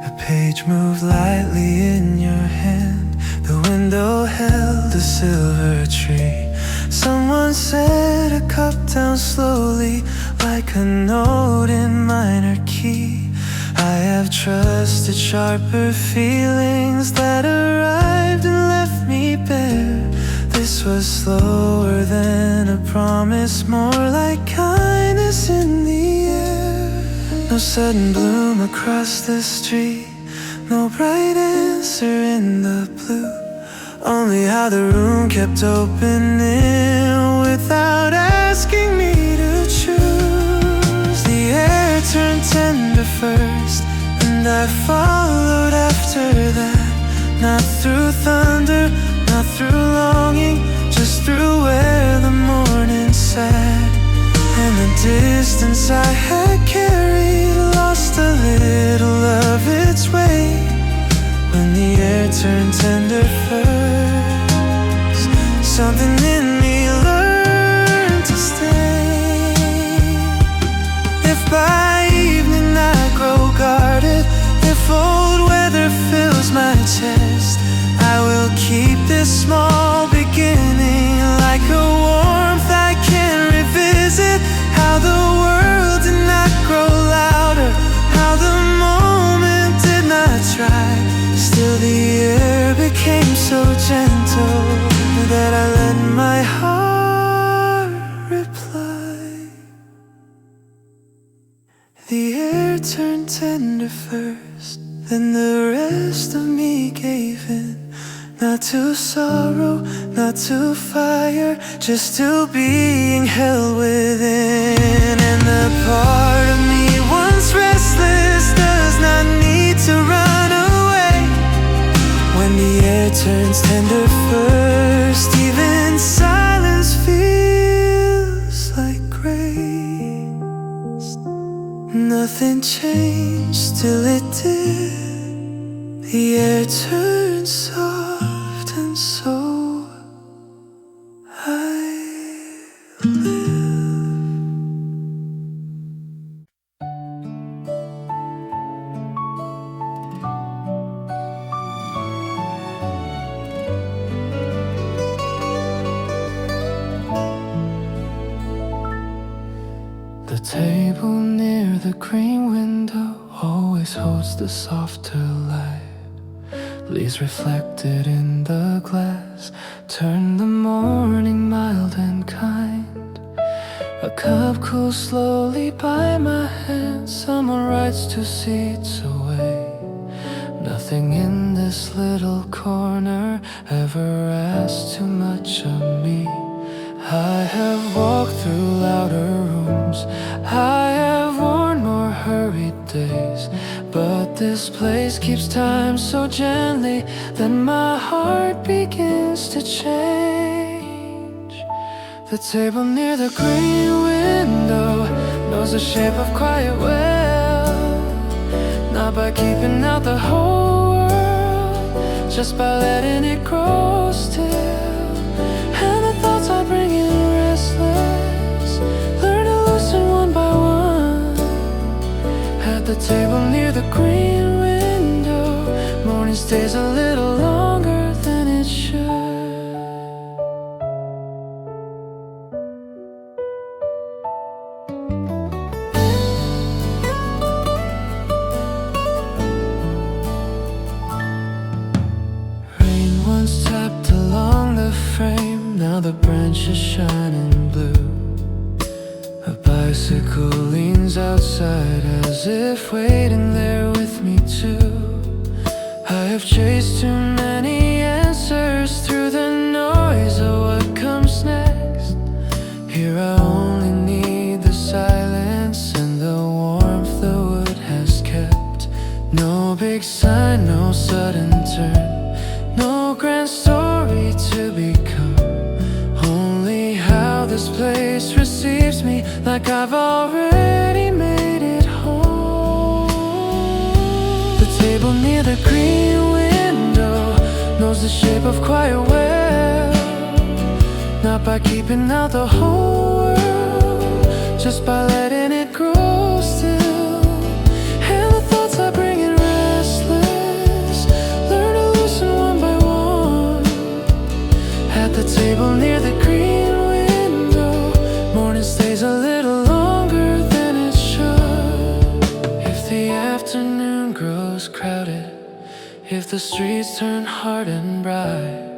S1: A page moved lightly in your hand, the window held a silver tree. Someone set a cup down slowly, like a note in minor key. I have trusted sharper feelings that arrived and left me bare. This was slower than a promise, more like kindness in the air. No sudden bloom across the street, no bright answer in the blue, only how the room kept opening without asking me to choose. The air turned tender first, and I followed after that. Not through thunder, not through longing, just through where the morning sat. And the distance I had carried lost a little of its weight when the air turned tender first. Something in me learned to stay. If by evening I grow guarded, if old weather fills my chest, I will keep this small beginning like a warmth I can revisit. How the world did not grow louder, how the moment did not try. Still the air became so gentle that I let my heart reply. The air turned tender first, then the rest of me gave in. Not to sorrow, not to fire, just to being held within. And the part of me once restless does not need to run away. It turns tender first. Even silence feels like grace. Nothing changed till it did. The air turned soft and so I live. The table near the green window always holds the softer light. Leaves reflected in the glass turn the morning mild and kind. A cup cools slowly by my hand. Someone writes 2 seats away. Nothing in this little corner ever asks too much of me. I have walked through louder rooms, I have worn more hurried days, but this place keeps time so gently that my heart begins to change. The table near the green window knows the shape of quiet well, not by keeping out the whole world, just by letting it grow still. And the thoughts I bring in restless, learn to loosen one by one. At the table near the green window, morning stays a little longer than it should. Rain once tapped along the frame, now the branches shining blue. A bicycle leans outside as if waiting there with me too. I have chased too many answers through the noise of what comes next. Here I only need the silence and the warmth the wood has kept. No big sign, no sudden turn, no grand story to become. Only how this place receives me, like I've already made it home. The table near the green window knows the shape of quiet well, not by keeping out the whole world, just by letting it grow still. And the thoughts I bring in restless, learn to listen one by one. At the table near the green window, morning stays a little longer than it should. If the afternoon grows crowded, if the streets turn hard and bright,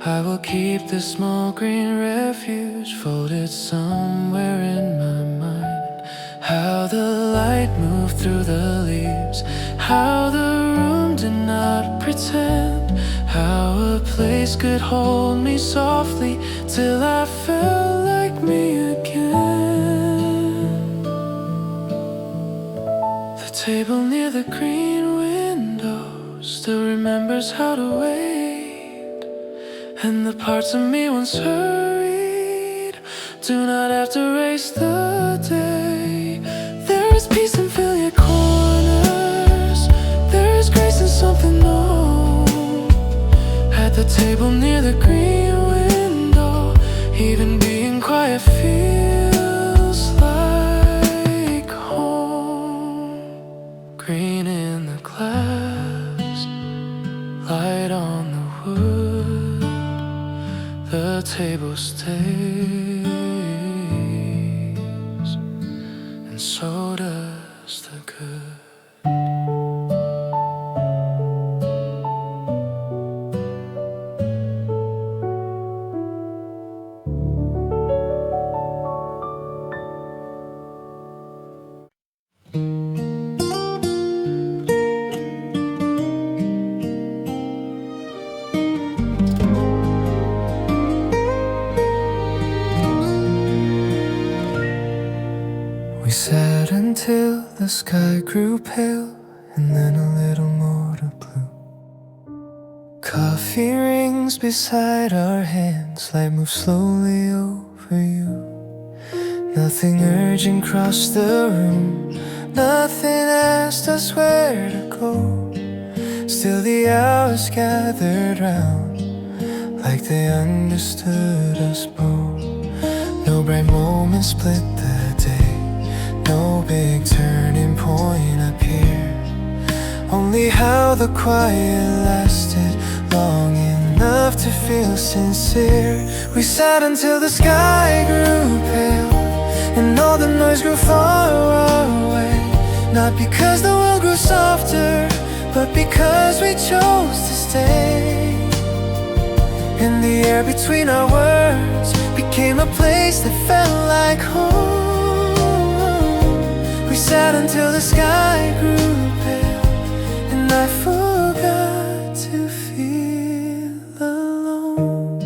S1: I will keep this small green refuge folded somewhere in my mind. How the light moved through the leaves, how the room did not pretend, how a place could hold me softly till I felt like me again. The table near the green window still remembers how to wait, and the parts of me once hurried do not have to race the day. There is peace in familiar corners, there is grace in something new. At the table near the green window, even being quiet feels like home. Green in the glass, light on the wood, the table stays, and so does the good. We sat until the sky grew pale, and then a little more to blue. Coffee rings beside our hands, light moves slowly over you. Nothing urgent crossed the room, nothing asked us where to go. Still the hours gathered round, like they understood us both. No bright moment split the day, no big turning point appeared. Only how the quiet lasted long enough to feel sincere. We sat until the sky grew pale and all the noise grew far away. Not because the world grew softer, but because we chose to stay. And the air between our words became a place that felt like home. We sat until the sky grew pale and I forgot to feel alone.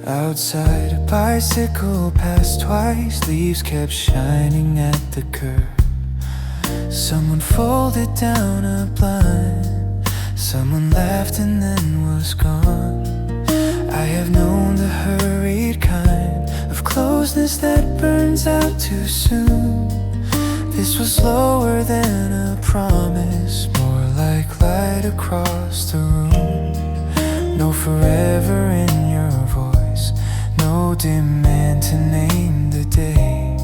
S1: Outside, a bicycle passed twice, leaves kept shining at the curb. Someone folded down a blind, someone laughed and then was gone. I have known the hurried kind of closeness that burns out too soon. This was slower than a promise, more like light across the room. No forever in your voice, no demand to name the day.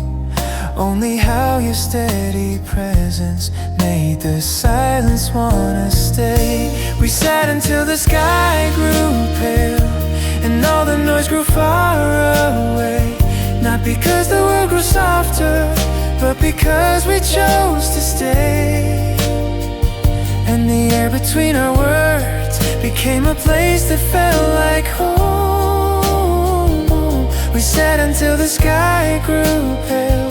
S1: Only how your steady presence made the silence wanna stay. We sat until the sky grew pale and all the noise grew far away. Not because the world grew softer, but because we chose to stay. And the air between our words became a place that felt like home. We sat until the sky grew pale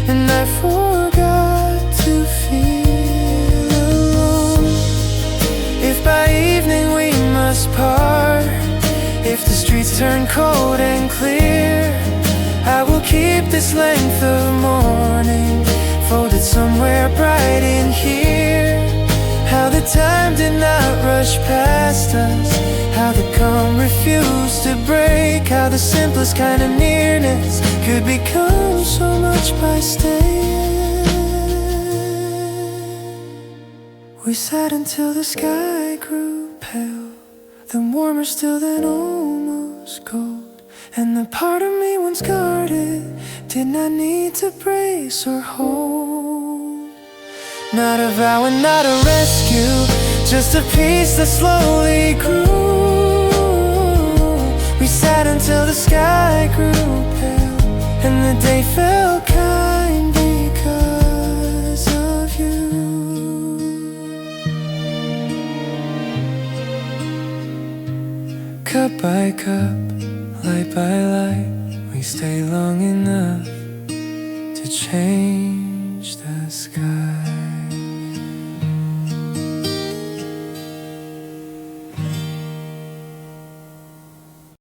S1: and I forgot to feel alone. If by evening we must part, if the streets turn cold and clear, I will keep this length of morning folded somewhere bright in here. How the time did not rush past us, how the calm refused to break, how the simplest kind of nearness could become so much by staying. We sat until the sky grew pale, then warmer still, then almost cold. And the part of me once guarded did not need to brace or hold. Not a vow and not a rescue, just a peace that slowly grew. We sat until the sky grew pale and the day felt kind because of you. Cup by cup, light by light, we stay long enough to change the sky.